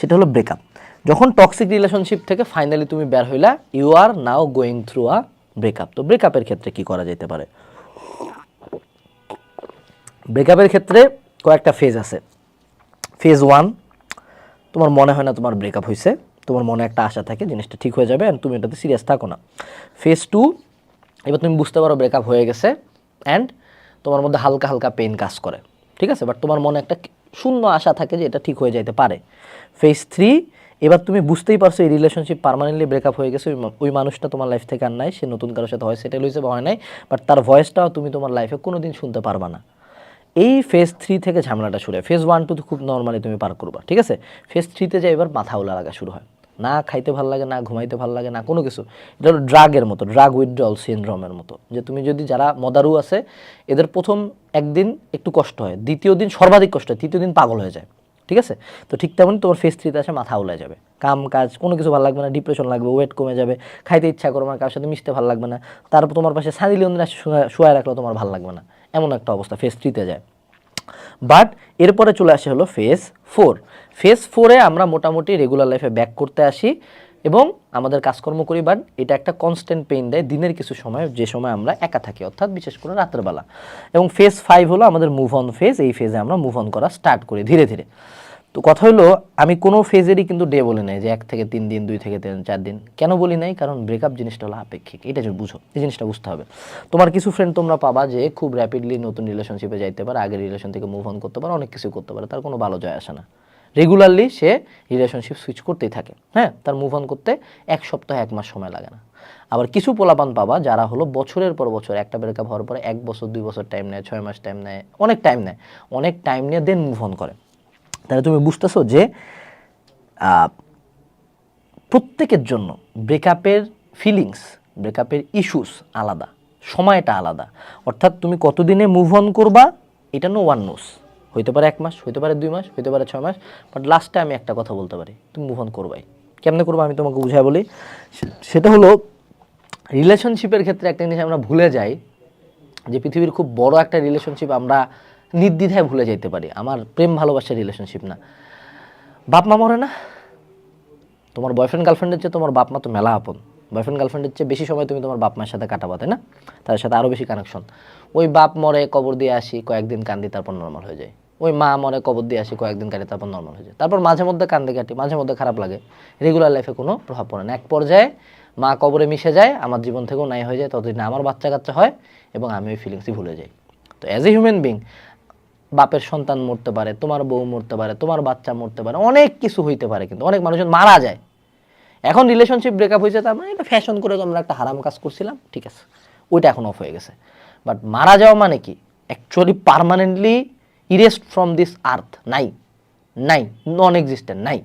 সেটা হলো ব্রেকআপ। যখন টক্সিক রিলেশনশিপ থেকে ফাইনালি তুমি বের হইলা, you are now going through a breakup. তো ব্রেকআপের ক্ষেত্রে কি করা যেতে পারে? ব্রেকআপের ক্ষেত্রে কয়েকটা ফেজ আছে। ফেজ 1, তোমার মনে হয় না তোমার ব্রেকআপ হয়েছে, তোমার মনে একটা আশা থাকে জিনিসটা ঠিক হয়ে যাবে, অ্যান্ড তুমি এটাতে সিরিয়াস থাকো না। ফেজ 2, এবার তুমি বুঝতে পারো ব্রেকআপ হয়ে গেছে, অ্যান্ড তোমার মধ্যে হালকা হালকা পেইন কাজ করে। ঠিক আছে? বাট তোমার মনে একটা শূন্য আশা থাকে যে এটা ঠিক হয়ে যাইতে পারে। ফেজ 3, এবার তুমি বুঝতেই পারছো এই রিলেশনশিপ পার্মানেন্টলি ব্রেকআপ হয়ে গেছে, ওই মানুষটা তোমার লাইফ থেকে আর নাই, সে নতুন কারোর সাথে হয় সেটেল হয়েছে বা হয় নাই, বাট তার ভয়েসটাও তুমি তোমার লাইফে কোনো দিন শুনতে পারবা না। এই ফেজ 3 থেকে ঝামেলাটা শুরু হয়। ফেজ 1, 2 তো খুব নর্মালি তুমি পার করবা। ঠিক আছে? ফেজ 3তে যাই এবার মাথা উলা লাগা শুরু হয়, না খাইতে ভাল লাগে, না ঘুমাইতে ভাল লাগে, না কোনো কিছু। এটা হলো ড্রাগের মতো, ড্রাগ উইথড্রল সিনড্রোমের মতো, যে তুমি যদি, যারা মদারু আছে এদের প্রথম একদিন একটু কষ্ট হয়, দ্বিতীয় দিন সর্বাধিক কষ্ট হয়, তৃতীয় দিন পাগল হয়ে যায়। ঠিক আছে? তো ঠিক তেমন তোমার ফেজ 3তে আসে মাথা উলে যাবে, কাম কাজ কোনো কিছু ভালো লাগবে না, ডিপ্রেশন লাগবে, ওয়েট কমে যাবে, খাইতে ইচ্ছা করবে না, কারোর সাথে মিশতে ভালো লাগবে না, তারপর তোমার পাশে সানি লিওন শোয়া রাখলেও তোমার ভালো লাগবে না, এমন একটা অবস্থা ফেজ 3তে যায়। বাট এরপরে চলে আসে হলো ফেজ 4। ফেজ 4-এ আমরা মোটামুটি রেগুলার লাইফে ব্যাক করতে আসি। এবং আমাদের কাজকর্ম করি, বাট এটা একটা কনস্ট্যান্ট পেইন দেয় দিনের কিছু সময়, যে সময় আমরা একা থাকি, অর্থাৎ বিশেষ করে রাত্রেবেলা। এবং ফেজ 5 হলো আমাদের মুভ অন ফেজ। এই ফেজে আমরা মুভ অন করা স্টার্ট করি ধীরে ধীরে। তো কথা হলো, আমি কোনো ফেজেরই কিন্তু ডে বলি নাই যে 1 থেকে 3 দিন, 2 থেকে 4 দিন। কেন বলি নাই? কারণ ব্রেকআপ জিনিসটা হলো আপেক্ষিক, এটা যে বুঝো, এই জিনিসটা বুঝতে হবে। তোমার কিছু ফ্রেন্ড তোমরা পাবা যে খুব র্যাপিডলি নতুন রিলেশনশিপে যাইতে পারে, আগের রিলেশন থেকে মুভ অন করতে পারে, অনেক কিছু করতে পারে, তার কোনো ভালো যায় আসে না। রেগুলারলি সে রিলেশনশিপ সুইচ করতেই থাকে, হ্যাঁ, তার মুভ অন করতে 1 সপ্তাহ 1 মাস সময় লাগে না। আবার কিছু পোলাপান পাবা যারা হলো বছরের পর বছর, একটা ব্রেকআপ হওয়ার পরে 1 বছর 2 বছর টাইম নেয়, 6 মাস টাইম নেয়, অনেক টাইম নিয়ে দেন মুভ অন করে। তাহলে তুমি বুঝতেছো যে প্রত্যেকের জন্য ব্রেকআপের ফিলিংস, ব্রেকআপের ইস্যুস আলাদা, সময়টা আলাদা। অর্থাৎ তুমি কতদিনে মুভ অন করবা এটা নো ওয়ান নোস। হইতে পারে 1 মাস, হইতে পারে 2 মাস, হইতে পারে 6 মাস, বাট লাস্টে আমি একটা কথা বলতে পারি, তুমি মুভ অন করবাই। কেমনে করবো আমি তোমাকে বুঝাই বলি। সেটা হলো, রিলেশনশিপের ক্ষেত্রে একটা জিনিস আমরা ভুলে যাই, যে পৃথিবীর খুব বড় একটা রিলেশনশিপ আমরা নির্দ্বিধায় ভুলে যাইতে পারি। আমার প্রেম ভালোবাসার রিলেশনশিপ না, বাপ মা মরে না। তোমার বয়ফ্রেন্ড গার্লফ্রেন্ডের চেয়ে তোমার বাপ মা তো মেলা আপন। বয়ফ্রেন্ড গার্লফ্রেন্ডের চেয়ে বেশি সময় তুমি তোমার বাপ মায়ের সাথে কাটাবা, তাই না? তাদের সাথে আরও বেশি কানেকশন। ওই বাপ মরে, কবর দিয়ে আসি, কয়েকদিন কান্দি, তারপর নর্মাল হয়ে যায়। ওই মা মরে, কবর দিয়ে আসি, কয়েকদিন কাটি, তারপর নর্মাল হয়ে যায়। তারপর মাঝে মধ্যে কান্দি কাটি, মাঝে মধ্যে খারাপ লাগে, রেগুলার লাইফে কোনো প্রভাব পড়ে না। এক পর্যায়ে মা কবরে মিশে যায়, আমার জীবন থেকেও নাই হয়ে যায়, ততদিন আমার বাচ্চা কাচ্চা হয় এবং আমি ওই ফিলিংসই ভুলে যাই। তো অ্যাজ এ হিউম্যান বিং, বাপের সন্তান মরতে পারে, তোমার বউ মরতে পারে, তোমার বাচ্চা মরতে পারে, অনেক কিছু হইতে পারে, কিন্তু অনেক মানুষজন মারা যায়। এখন রিলেশনশিপ ব্রেকআপ হয়েছে, তার মানে এটা ফ্যাশন করে আমরা একটা হারাম কাজ করছিলাম, ঠিক আছে, ওইটা এখন অফ হয়ে গেছে। বাট মারা যাওয়া মানে কি? Actually permanently erased from this earth, নাই, নন এক্সিস্টেন্ট, নাই।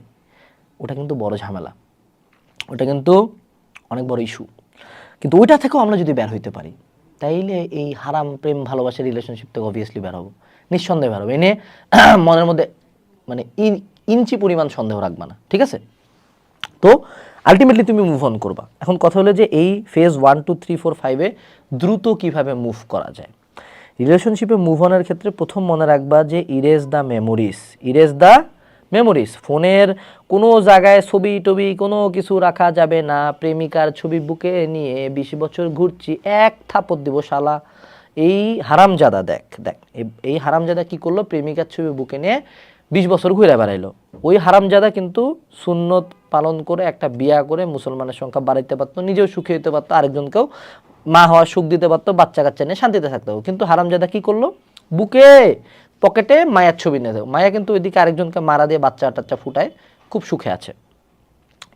ওটা কিন্তু বড় ঝামেলা, ওটা কিন্তু অনেক বড় ইস্যু। কিন্তু ওইটা থেকেও আমরা যদি বের হইতে পারি, তাইলে এই হারাম প্রেম ভালোবাসার রিলেশনশিপ থেকে অবভিয়াসলি বের হবো, নিঃসন্দেহে বের হবো। এনে মনের মধ্যে মানে ইঞ্চি পরিমাণ সন্দেহ রাখবা না, ঠিক আছে? তো আলটিমেটলি তুমি মুভ অন করবা। এখন কথা হলো যে এই ফেজ 1, 2, 3, 4, 5-এ দ্রুত কিভাবে মুভ করা যায়। রিলেশনশিপে মুভ অনের ক্ষেত্রে প্রথম মনে রাখবা যে ইরেজ দ্য মেমোরিজ। ফোনের কোনো জায়গায় ছবি টবি কোনো কিছু রাখা যাবে না। প্রেমিকার ছবি বুকে নিয়ে 20 বছর ঘুরছি, এক থাপড় দিব শালা। এই হারামজাদা দেখ এই হারামজাদা কি করলো? প্রেমিকার ছবি বুকে নিয়ে 20 বছর ঘুরে বেড়াইলো। ওই হারামজাদা কিন্তু সুন্নত পালন করে একটা বিয়া করে মুসলমানের সংখ্যা বাড়াইতে পারতো, নিজেও সুখী হতে পারতো, আরেকজনকেও মা হওয়ার সুখ দিতে পারতো, বাচ্চা কাচ্চা নিয়ে শান্তিতে থাকতে হবে। কিন্তু হারামজাদা কি করলো? বুকে পকেটে মায়ের ছবি নিয়ে দেয়। মায়া কিন্তু ওইদিকে আরেকজনকে মারা দিয়ে বাচ্চা টাচ্চা ফুটায়, খুব সুখে আছে।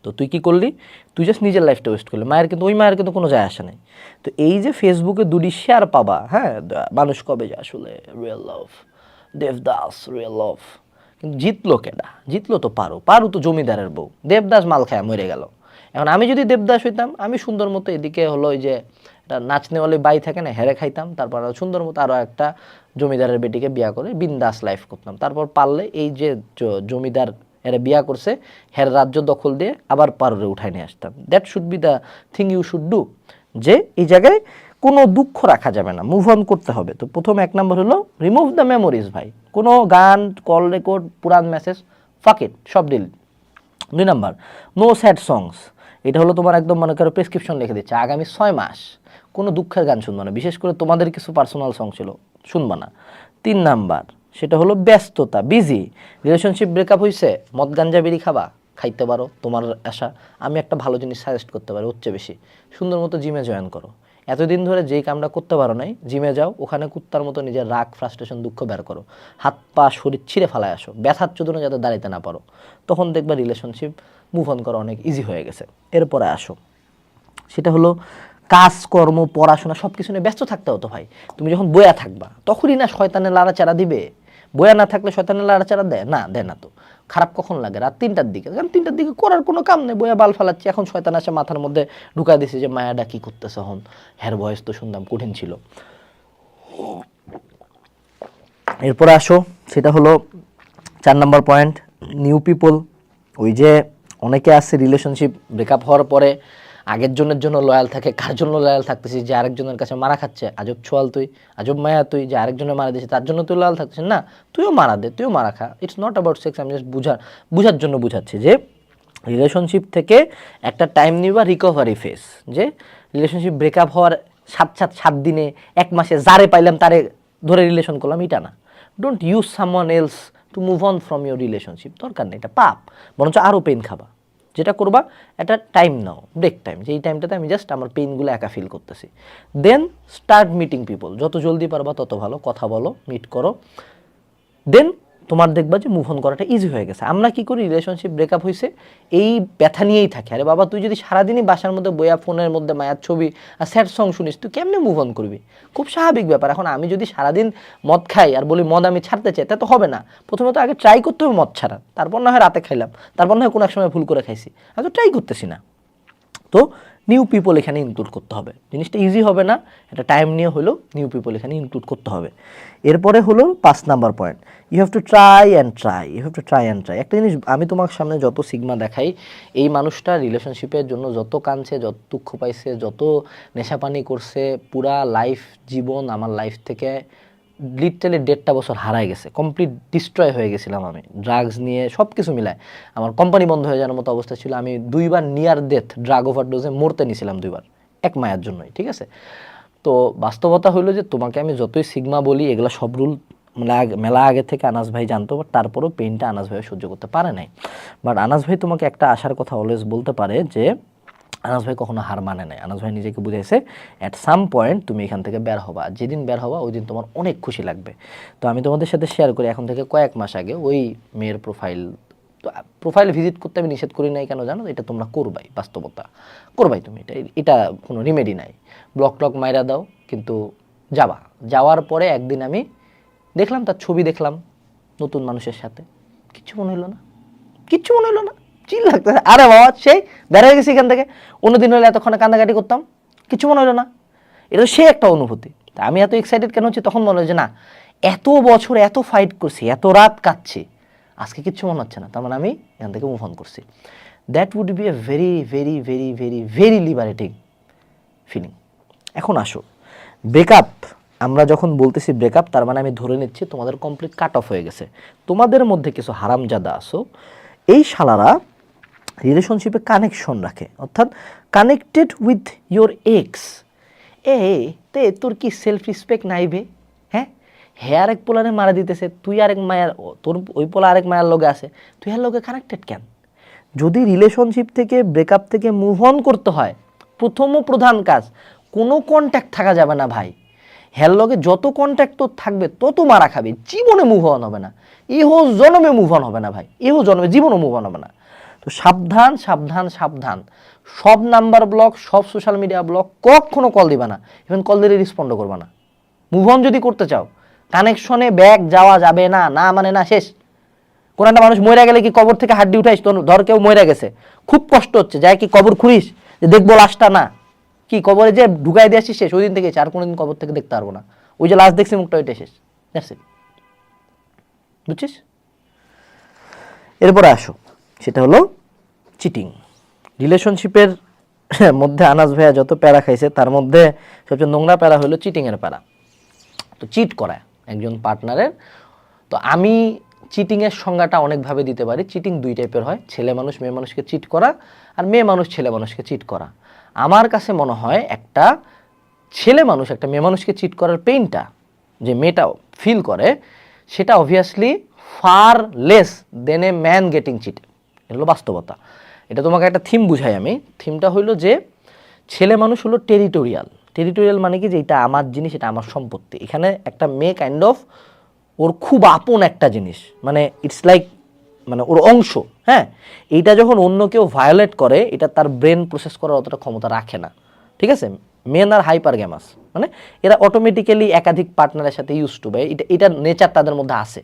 তো তুই কি করলি? তুই জাস্ট নিজের লাইফটা ওয়েস্ট করলি। ওই মায়ের কিন্তু কোনো যায় আসে নাই। তো এই যে ফেসবুকে দুটি শেয়ার পাবা, হ্যাঁ, মানুষ কবে যে আসলে real love, Devdas real love, কিন্তু জিতলো কেডা? জিতলো তো পারু তো জমিদারের বউ। দেবদাস মাল খায় মরে গেল। এখন আমি যদি দেবদাস হইতাম, আমি সুন্দর মতো এদিকে হলো ওই যে নাচনেওয়ালি বাই থাকে না, হেরে খাইতাম, তারপর সুন্দর মতো আরও একটা জমিদারের বেটিকে বিয়া করে বিন্দাস লাইফ করতাম। তারপর পারলে এই যে জমিদার এরা বিয়া করছে, হের রাজ্য দখল দিয়ে আবার পারুরে উঠায় নিয়ে আসতাম। That should be the thing you should do. যে এই জায়গায় কোনো দুঃখ রাখা যাবে না, মুভ অন করতে হবে। তো প্রথম 1 নম্বর হলো রিমুভ দ্য মেমোরিজ। ভাই, কোনো গান, কল রেকর্ড, পুরান মেসেজ, ফাক ইট, সব ডিলিট। 2 নাম্বার, নো স্যাড সংস। এটা হলো তোমার একদম মনে করো প্রেসক্রিপশন লিখে দিচ্ছে, আগামী 6 মাস কোনো দুঃখের গান শুনবা না, বিশেষ করে তোমাদের কিছু পার্সোনাল সং ছিল, শুনবা না। 3 নাম্বার, সেটা হলো ব্যস্ততা, বিজি। রিলেশনশিপ ব্রেকআপ হয়েছে, মদ গাঞ্জা বিড়ি খাইতে পারো, তোমার আশা। আমি একটা ভালো জিনিস সাজেস্ট করতে পারি, হচ্ছে বেশি সুন্দর মতো জিমে জয়েন করো। এতদিন ধরে যেই কামটা করতে পারো নাই, জিমে যাও, ওখানে কুত্তার মতো নিজের রাগ, ফ্রাস্ট্রেশন, দুঃখ বের করো, হাত পা শরীর ছিঁড়ে ফেলায় আসো, ব্যথার চোদনে যাতে দাঁড়াইতে না পারো, তখন দেখবা রিলেশনশিপ মুভ অন করা অনেক ইজি হয়ে গেছে। এরপরে আসো, সেটা হলো কাজকর্ম, পড়াশোনা, সব কিছু নিয়ে ব্যস্ত থাকতে হতো। ভাই, তুমি যখন বয়া থাকবা তখনই না শয়তানের লাড়াচাড়া দিবে। বয়া না থাকলে শয়তানের লাড়াচাড়া দেয় না তো। খারাপ কখন লাগে? রাত 3টার দিকে। কারণ 3টার দিকে করার কোনো কাম নেই, বয়া বাল ফালাচ্ছি। এখন শয়তান আসে মাথার মধ্যে ঢুকাই দিছে যে মায়াডা কি করতেছে হন, হের বয়স তো শুনলাম কঠিন ছিল। এরপরে আসো, সেটা হলো 4 নম্বর পয়েন্ট, নিউ পিপল। ওই যে অনেকে আছে রিলেশনশিপ ব্রেকআপ হওয়ার পরে আগের জনের জন্য লয়াল থাকে। কার জন্য লয়াল থাকতেছিস? যে আরেকজনের কাছে মারা খাচ্ছে, আজব ছোয়াল তুই, আজব মায়া তুই। যে আরেকজনের মারা দিয়েছে তার জন্য তুই লয়াল থাকছিস না, তুইও মারা দে, তুইও মারা খা। It's not about sex. আমি জাস্ট বুঝার জন্য বুঝাচ্ছি যে রিলেশনশিপ থেকে একটা টাইম নিবা রিকভারি ফেজ, যে রিলেশনশিপ ব্রেকআপ হওয়ার 7 দিনে 1 মাসে যারে পাইলাম তারে ধরে রিলেশন করলাম, এটা না। Don't use someone else two move on from your relationship, দরকার নেই, এটা পাপ, বরঞ্চ আরও পেন খাবা। যেটা করবা একটা টাইম নাও, ব্রেক টাইম, যে এই টাইমটাতে আমি জাস্ট আমার পেইনগুলো একা ফিল করতেছি। দেন স্টার্ট মিটিং পিপল, যত জলদি পারবা তত ভালো, কথা বলো, মিট করো, দেন তোমার দেখবা যে মুভ অন করাটা ইজি হয়ে গেছে। আমরা কি করি, রিলেশনশিপ ব্রেকআপ হয়েছে এই ব্যথা নিয়েই থাকি। আরে বাবা, তুই যদি সারাদিনই বাসার মধ্যে বইয়া ফোনের মধ্যে মায়ার ছবি আর স্যাড সং শুনিস, তুই কেমনে মুভ অন করবি? খুব স্বাভাবিক ব্যাপার। এখন আমি যদি সারাদিন মদ খাই আর বলি মদ আমি ছাড়তে চাই, তা তো হবে না। প্রথমত আগে ট্রাই করতে হবে মদ ছাড়া, তারপর না হয় রাতে খাইলাম, তারপর না হয় কোনো এক সময় ভুল করে খাইছি, আমি তো ট্রাই করতেছি না। তো নিউ পিপল এখানে ইনক্লুড করতে হবে, জিনিসটা ইজি হবে না, এটা টাইম নিয়ে হলেও নিউ পিপল এখানে ইনক্লুড করতে হবে। এরপরে হলো 5 number point, you have to try and try, you have to try and try. একটা জিনিস আমি তোমার সামনে যত সিগমা দেখাই, এই মানুষটা রিলেশনশিপের জন্য যত কাঁদছে, যত দুঃখ পাইছে, যত নেশাপানি করছে, পুরা লাইফ জীবন আমার লাইফ থেকে লিটারালি 1.5 বছর হারায় গেছে, কমপ্লিট ডিস্ট্রয় হয়ে গেছিলাম আমি, ড্রাগস নিয়ে সব কিছু মিলায় আমার কোম্পানি বন্ধ হয়ে যাওয়ার মতো অবস্থা ছিল। আমি 2বার নিয়ার ডেথ ড্রাগ ওভারডোজে মরতে নিয়েছিলাম, 2বার, এক মায়ের জন্যই, ঠিক আছে। তো বাস্তবতা হইলো যে তোমাকে আমি যতই সিগমা বলি, এগুলো সব রুল মেলা আগে থেকে আনাস ভাই জানতো, বাট তারপরেও পেইনটা আনাস ভাই সহ্য করতে পারে নাই। বাট আনাস ভাই তোমাকে একটা আশার কথা অলওয়েজ বলতে পারে যে আনাস ভাই কখনো হার মানে নাই। আনাস ভাই নিজেকে বুঝাইছে অ্যাট সাম পয়েন্ট তুমি এখান থেকে বের হবা, যেদিন বের হবা ওই দিন তোমার অনেক খুশি লাগবে। তো আমি তোমাদের সাথে শেয়ার করি, এখন থেকে কয়েক মাস আগে ওই মেয়ের প্রোফাইল ভিজিট করতে আমি নিষেধ করি নাই, কেন জানো? এটা তোমরা করবাই, বাস্তবতা করবাই তুমি, এটা কোনো রিমেডি নাই। ব্লক টক মাইরা দাও, কিন্তু যাওয়ার পরে একদিন আমি দেখলাম তার ছবি, দেখলাম নতুন মানুষের সাথে, কিচ্ছু মনে হলো না, কিচ্ছু মনে হলো না, চিল লাগতেছে, আরে বাবা সেই বের হয়ে গেছি এখান থেকে, অন্যদিন হলে এতক্ষণে কান্দাকাটি করতাম, কিছু মনে হলো না। এটা সে একটা অনুভূতি। তা আমি এত এক্সাইটেড কেন হচ্ছি, তখন মনে হয় যে না, এত বছর এত ফাইট করছি, এত রাত কাটছি, আজকে কিচ্ছু মনে হচ্ছে না, তার মানে আমি এখান থেকে মুভ অন করছি। That would be a very very very very very liberating feeling. এখন আসো, ব্রেকআপ, আমরা যখন বলতেছি ব্রেকআপ, তার মানে আমি ধরে নিচ্ছি তোমাদের কমপ্লিট কাট অফ হয়ে গেছে। তোমাদের মধ্যে কিছু হারামজাদা আসো, এই শালারা রিলেশনশিপে কানেকশন রাখে, অর্থাৎ কানেক্টেড উইথ ইয়োর এক্স। তে তোর কি সেলফ রেসপেক্ট নাইবে? হ্যাঁ, আরেক পোলারে মারা দিতেছে, তুই আরেক মায়ার, তোর ওই পোলা আরেক মায়ার লগে আছে, তুই এর লগে কানেক্টেড কেন? যদি রিলেশনশিপ থেকে ব্রেকআপ থেকে মুভ অন করতে হয়, প্রথম ও প্রধান কাজ, কোনো কন্ট্যাক্ট থাকা যাবে না ভাই। হের লগে যত কন্ট্যাক্ট তোর থাকবে তত মারা খাবি, জীবনে মুভ অন হবে না, ইহো জন্মে মুভ অন হবে না ভাই, ইহো জন্মে জীবনও মুভ অন হবে না। তো সাবধান সাবধান সাবধান, সব নাম্বার ব্লক, সব সোশ্যাল মিডিয়া ব্লক, কখনো কল দিবা না, ইভেন কল দিলে রেসপন্ড করবা না। মুভ অন যদি করতে চাও, কানেকশনে ব্যাক যাওয়া যাবে না, না মানে না, শেষ। কোন একটা মানুষ মরে গেলে কি কবর থেকে হাড্ডি উঠাইস? তো ধর কেউ মরে গেছে, খুব কষ্ট হচ্ছে, যাই কি কবর খুঁড়িস যে দেখবো লাশটা? না, কি কবরে যে ঢুকাই দিয়ে আসিস শেষ, ওই দিন থেকে আর কোনোদিন কবর থেকে দেখতে পারবো না, ওই যে লাশ দেখছি মুখটা, ওইটা শেষ, বুঝছিস? এরপরে আসো, সেটা হলো চিটিং। রিলেশনশিপের মধ্যে আনাস ভাইয়া যত প্যারা খাইছে, তার মধ্যে সবচেয়ে নোংরা প্যারা হলো চিটিংয়ের প্যারা। তো চিট করা একজন পার্টনারের, তো আমি চিটিংয়ের সংজ্ঞাটা অনেকভাবে দিতে পারি। চিটিং 2 টাইপের হয়, ছেলে মানুষ মেয়ে মানুষকে চিট করা, আর মেয়ে মানুষ ছেলে মানুষকে চিট করা। আমার কাছে মনে হয় একটা ছেলে মানুষ একটা মেয়ে মানুষকে চিট করার পেইনটা যে মেয়েটা ফিল করে, সেটা obviously far less than a man getting cheated. এটা হলো বাস্তবতা। এটা তোমাকে একটা থিম বুঝাই আমি। থিমটা হইলো যে ছেলে মানুষ হলো টেরিটোরিয়াল মানে কি, যে এটা আমার জিনিস, এটা আমার সম্পত্তি। এখানে একটা মেয়ে কাইন্ড অফ ওর খুব আপন একটা জিনিস, মানে ইটস লাইক, মানে ওর অংশ। হ্যাঁ, এইটা যখন অন্য কেউ ভায়োলেট করে, এটা তার ব্রেন প্রসেস করার অতটা ক্ষমতা রাখে না, ঠিক আছে? মেন আর হাইপার গ্যামাস, মানে এরা অটোমেটিক্যালি একাধিক পার্টনারের সাথে ইউজ টু বাই, এটা নেচার তাদের মধ্যে আছে।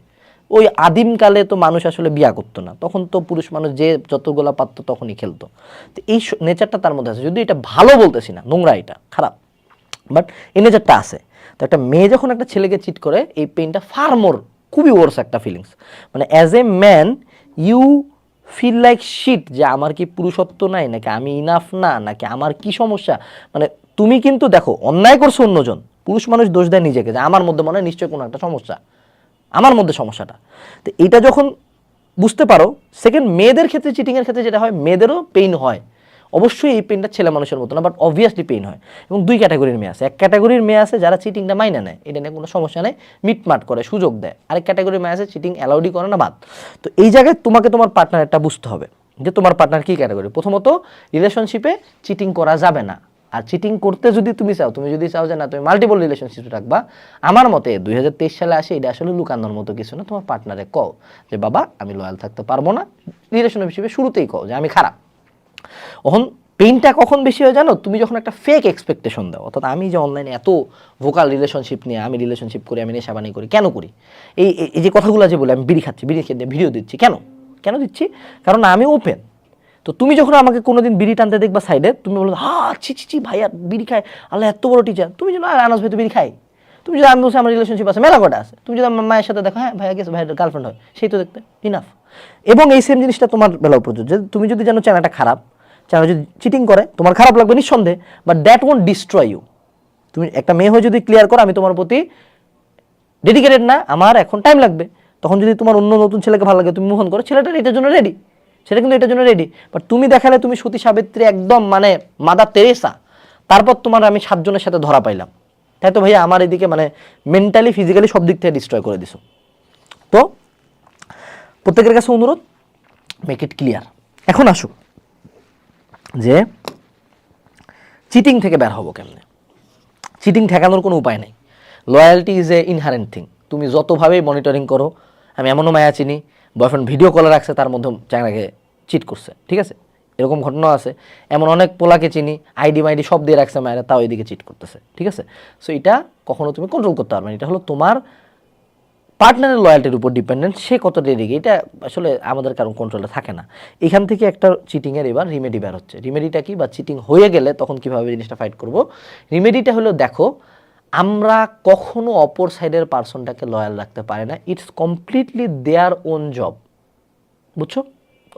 ওই আদিমকালে তো মানুষ আসলে বিয়া করতো না, তখন তো পুরুষ মানুষ যে যতগুলা পারতো তখনই খেলতো। তো এই নেচারটা তার মধ্যে আছে, যদি এটা ভালো বলতেছি না, নোংরা, এটা খারাপ, বাট এই নেচারটা আছে। তো একটা মেয়ে যখন একটা ছেলেকে চিট করে, এই পেইনটা ফার মোর, খুবই ওয়ার্স একটা ফিলিংস। মানে as a man you feel like shit, যে আমার কি পুরুষত্ব নাই, নাকি আমি ইনাফ না, নাকি আমার কি সমস্যা। মানে তুমি কিন্তু দেখো, অন্যায় করছো অন্যজন, পুরুষ মানুষ দোষ দেয় নিজেকে, যে আমার মধ্যে মনে হয় নিশ্চয়ই কোনো একটা সমস্যা, আমার মধ্যে সমস্যাটা। তো এইটা যখন বুঝতে পারো। সেকেন্ড, মেয়েদের ক্ষেত্রে চিটিংয়ের ক্ষেত্রে যেটা হয়, মেয়েদেরও পেইন হয়, অবশ্যই এই পেইনটা ছেলে মানুষের মতো না, বাট অবভিয়াসলি পেইন হয়। এবং দুই ক্যাটাগরির মেয়ে আছে, এক ক্যাটাগরির মেয়ে আছে যারা চিটিংটা মাইনে নেয়, এটা নিয়ে কোনো সমস্যা নেই, মিটমাট করে, সুযোগ দেয়। আরেক ক্যাটাগরির মেয়ে আছে চিটিং অ্যালাউডই করে না, বাদ। তো এই জায়গায় তোমাকে তোমার পার্টনারটা বুঝতে হবে যে তোমার পার্টনার কী ক্যাটাগরি। প্রথমত, রিলেশনশিপে চিটিং করা যাবে না। আর চিটিং করতে যদি তুমি চাও, তুমি যদি চাও যে না তুমি মাল্টিপল রিলেশনশিপ রাখবা, আমার মতে 2023 সালে আসে এটা আসলে লুকানোর মতো কিছু না। তোমার পার্টনারে কও যে বাবা আমি লয়াল থাকতে পারবো না, রিলেশনশিপে শুরুতেই কও যে আমি খারাপ। এখন পেইনটা কখন বেশি হয় জানো? তুমি যখন একটা ফেক এক্সপেকটেশন দাও, অর্থাৎ আমি যে অনলাইনে এত ভোকাল রিলেশনশিপ নিয়ে, আমি রিলেশনশিপ করি, আমি নেশাবানি করি, কেন করি? এই যে কথাগুলো যে বলে আমি বিড়ি খাচ্ছি, বিড়ি খেতে ভিডিও দিচ্ছি, কেন কেন দিচ্ছি? কারণ আমি ওপেন। তো তুমি যখন আমাকে কোনোদিন বিড়ি টানতে দেখবা সাইডে, তুমি বলো ছি ছি ছি ভাইয়া বিড়ি খায়, আল্লাহ এত বড় টিচার, তুমি যদি আনাস ভাই তো বিড়ি খাই। তুমি যদি আমি বলছি আমার রিলেশনশিপ আছে, মেলা কটা আছে, তুমি যদি আমার মায়ের সাথে দেখো, হ্যাঁ ভাইয়া গেছে, ভাইয়ের গার্লফ্রেন্ড হয়, সেই তো দেখতে ইনাফ। এবং এই সেম জিনিসটা তোমার বেলাও প্রযোজ্য, যে তুমি যদি জানো চ্যানেলটা খারাপ, চ্যানেল যদি চিটিং করে, তোমার খারাপ লাগবে নিঃসন্দেহে, but that won't destroy you. তুমি একটা মেয়ে হয়ে যদি ক্লিয়ার করো আমি তোমার প্রতি ডেডিকেটেড না, আমার এখন টাইম লাগবে, তখন যদি তোমার অন্য নতুন ছেলেকে ভালো লাগে, তুমি মুভ অন করো, ছেলেটা এটার জন্য রেডি, সেটা কিন্তু এটার জন্য রেডি। বাট তুমি দেখালে তুমি সতী সাবিত্রী, একদম মানে মাদার তেরেসা, তারপর তোমার আমি 7 জনের সাথে ধরা পাইলাম, তাই তো ভাইয়া আমার এদিকে মানে মেন্টালি ফিজিক্যালি সব দিক থেকে ডিস্ট্রয় করে দিছো। তো প্রত্যেকের কাছে অনুরোধ, মেক ইট ক্লিয়ার। এখন আসুক যে চিটিং থেকে বের হবো কেমনে। চিটিং ঠেকানোর কোনো উপায় নেই। Loyalty is a inherent thing. তুমি যতভাবেই মনিটরিং করো, আমি এমনও মায়া চিনি বয়ফ্রেন্ড ভিডিও কলে রাখছে, তার মধ্যে চ্যাংড়াকে চিট করছে, ঠিক আছে, এরকম ঘটনা আছে। এমন অনেক পোলাকে চিনি আইডি মাইডি সব দিয়ে রাখছে মায়েরা, তাও এদিকে চিট করতেছে, ঠিক আছে। সো এটা কখনো তুমি কন্ট্রোল করতে পারবে না, এটা হলো তোমার পার্টনারের লয়্যালটির উপর ডিপেন্ডেন্ট, সে কতটা রেগে, এটা আসলে আমাদের কারণ কন্ট্রোলে থাকে না। এখান থেকে একটা চিটিংয়ের এবার রিমেডি বের হচ্ছে। রিমেডিটা কি, বা চিটিং হয়ে গেলে তখন কীভাবে জিনিসটা ফাইট করব। রিমেডিটা হলো, দেখো আমরা কখনো অপর সাইডের পার্সনটাকে লয়াল রাখতে পারি না, it's completely their own job, বুঝছো?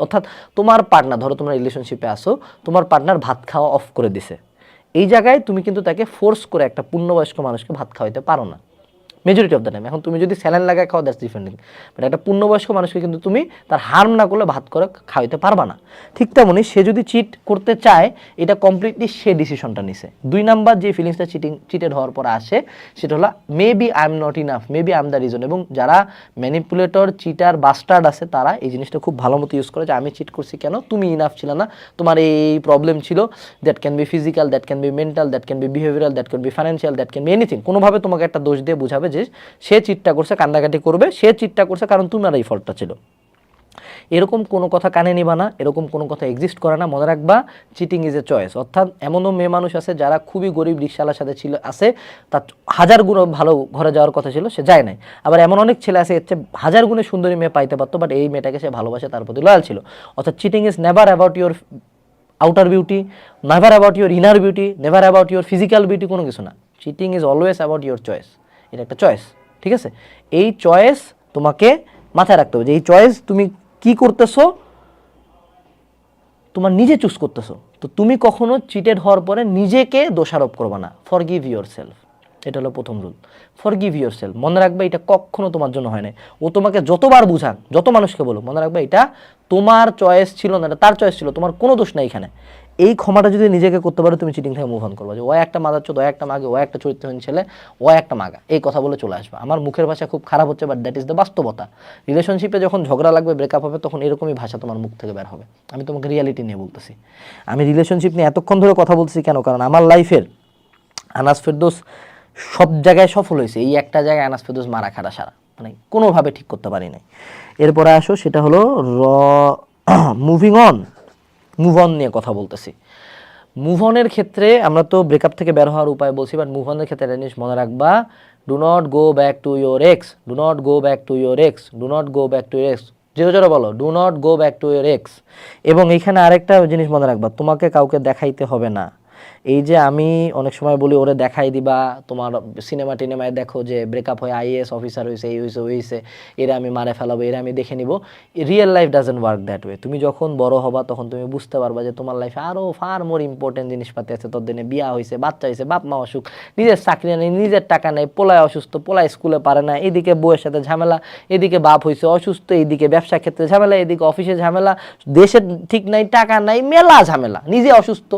অর্থাৎ তোমার পার্টনার, ধরো তোমরা রিলেশনশিপে আসো, তোমার পার্টনার ভাত খাওয়া অফ করে দিছে, এই জায়গায় তুমি কিন্তু তাকে ফোর্স করে একটা পূর্ণবয়স্ক মানুষকে ভাত খাওয়াইতে পারো না মেজরিটি অফ দ্য টাইম। এখন তুমি যদি স্যালাইন লাগায় খাও, দ্যাটস ডিফারেন্ট, বাট একটা পূর্ণবয়স্ক মানুষকে কিন্তু তুমি তার হার্ম না করলে ভাত করে খাওয়াইতে পারবা না। ঠিক তেমনই সে যদি চিট করতে চায়, এটা কমপ্লিটলি সে ডিসিশনটা নিছে। 2 নাম্বার যে ফিলিংসটা চিটেড হওয়ার পর আসে, সেটা হলো maybe I am not enough, maybe I am the reason. এবং যারা ম্যানিপুলেটর, চিটার, বাস্টার্ড আছে, তারা এই জিনিসটা খুব ভালো মতো ইউজ করে যে আমি চিট করছি কেন, তুমি ইনাফ ছিল না, তোমার এই প্রবলেম ছিল, that can be physical, that can be mental, that can be behavioural, that can be financial, that can be anything. কোনোভাবে তোমাকে একটা দোষ দিয়ে বুঝাবে যে সে চিটটা করছে, কান্দাকাটি করবে, সে চিটটা করছে কারণ তোমার এই ফল্টটা ছিল। এরকম কোনো কথা কানে নিবা না, এরকম কোনো কথা এক্সিস্ট করে না। মনে রাখবা, চিটিং ইজ এ চয়েস। অর্থাৎ এমনও মেয়ে মানুষ আছে যারা খুবই গরিব, রিক্সাওয়ালার সাথে ছিল, আছে, তার 1000 গুণ ভালো ঘরে যাওয়ার কথা ছিল, সে যায় নাই। আবার এমন অনেক ছেলে আছে, এর চেয়ে 1000 গুণে সুন্দরী মেয়ে পাইতে পারতো, বাট এই মেয়েটাকে সে ভালোবাসে, তার প্রতি লয়াল ছিল। অর্থাৎ cheating is never about your outer beauty, never about your inner beauty, never about your physical beauty, কোনো কিছু না। Cheating is always about your choice. এটা একটা চয়েস, ঠিক আছে। এই চয়েস তোমাকে মাথায় রাখতে হবে, যে এই চয়েস তুমি কি করতেছো, তোমার নিজে চুজ করতেছো। তো তুমি কখনো চিটেড হওয়ার পরে নিজেকে দোষারোপ করবে না। ফরগিভ ইয়োর সেলফ, এটা হলো প্রথম রুল। ফরগিভ ইয়োর সেলফ, মনে রাখবে এটা কখনো তোমার জন্য হয় না। ও তোমাকে যতবার বুঝাক, যত মানুষকে বলো, মনে রাখবে এটা তোমার চয়েস ছিল না, এটা তার চয়েস ছিল, তোমার কোনো দোষ নাই এখানে। এই ক্ষমাটা যদি নিজেকে করতে পারো, তুমি চিটিং থেকে মুভ অন করবা, যে ও একটা মাদাচ্ছ, ও একটা মাগে, ও একটা চরিত্রহীন ছেলে, ও একটা মাগা, এই কথা বলে চলে আসবে। আমার মুখের ভাষা খুব খারাপ হচ্ছে, বাট দ্যাট ইজ দ্য বাস্তবতা। রিলেশনশিপে যখন ঝগড়া লাগবে, ব্রেকআপ হবে, তখন এরকমই ভাষা তোমার মুখ থেকে বের হবে। আমি তোমাকে রিয়ালিটি নিয়ে বলতেছি। আমি রিলেশনশিপ নিয়ে এতক্ষণ ধরে কথা বলছি কেন? কারণ আমার লাইফের আনাস ফেরদৌস সব জায়গায় সফল হয়েছে, এই একটা জায়গায় আনাস ফেরদৌস মারা খাটা সারা, মানে কোনোভাবে ঠিক করতে পারি নাই। এরপরে আসো, সেটা হলো মুভিং অন, মুভ অন নিয়ে কথা বলতেছি। মুভ অনের ক্ষেত্রে আমরা তো ব্রেকআপ থেকে বের হওয়ার উপায় বলছি, বাট মুভ অনের ক্ষেত্রে একটা জিনিস মনে রাখবা, do not go back to your x, do not go back to your x, do not go back to your x. জোরে জোরে বলো, do not go back to your x. এবং এইখানে আরেকটা জিনিস মনে রাখবা, তোমাকে কাউকে দেখাইতে হবে না এই যে আমি অনেক সময় বলি ওরে দেখাই দিবা, তোমার সিনেমা টিনেমায় দেখো যে ব্রেকআপ হয়ে আইএএস অফিসার হয়েছে, এই হয়েছে ওই হয়েছে, এরা আমি মারে ফেলাবো, এরা আমি দেখে নিব। Real life doesn't work that way. তুমি যখন বড় হবা তখন তুমি বুঝতে পারবা যে তোমার লাইফে আরও ফার মোর ইম্পর্টেন্ট জিনিসপাতি আছে। তোর দিনে বিয়া হয়েছে, বাচ্চা হয়েছে, বাপ মা অসুখ, নিজের চাকরি নেই, নিজের টাকা নেই, পোলায় অসুস্থ, পোলায় স্কুলে পারে না, এদিকে বউয়ের সাথে ঝামেলা, এদিকে বাপ হয়েছে অসুস্থ, এইদিকে ব্যবসা ক্ষেত্রে ঝামেলা, এদিকে অফিসে ঝামেলা, দেশের ঠিক নাই, টাকা নাই, মেলা ঝামেলা, নিজে অসুস্থ।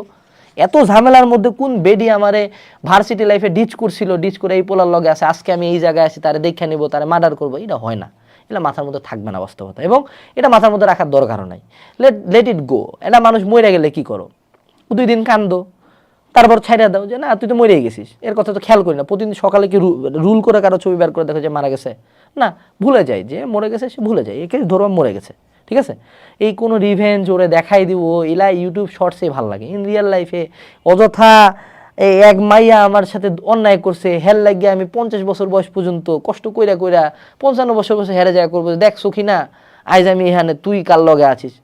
এত ঝামেলার মধ্যে কোন বেডি আমারে ভার্সিটি লাইফে ডিচ করছিল, ডিচ করে এই পোলার লগে আছে, আজকে আমি এই জায়গায় আছি, তারে দেখে নিব, তারে মার্ডার করবো, এটা হয় না। এটা মাথার মধ্যে থাকবে না বাস্তবতা, এবং এটা মাথার মধ্যে রাখার দরকারও নাই। লেট ইট গো। এটা মানুষ মরে গেলে কি করো, 2 দিন কান্দো, তারপর ছাইড়া দাও যে না তুই তো মরেই গেছিস, এর কথা তো খেয়াল করি না। প্রতিদিন সকালে কি রুল করে কারো ছবি বের করে দেখো যে মারা গেছে? না, ভুলে যায় যে মরে গেছে, সে ভুলে যায়, একে ধরো মরে গেছে, ঠিক আছে। এই কোনো রিভেঞ্জ ওরে দেখাই দিব, এলা ইউটিউব শর্টসে ভাল লাগে। ইন রিয়েল লাইফে অযথা এই এক মাইয়া আমার সাথে অন্যায় করছে, হেল লাগিয়ে আমি 50 বছর বয়স পর্যন্ত কষ্ট কইরা কইরা 55 বছর বয়সে হেরে যায় করবো, দেখ সখিনা আইজ আমি এখানে, তুই কার লগে আছিস।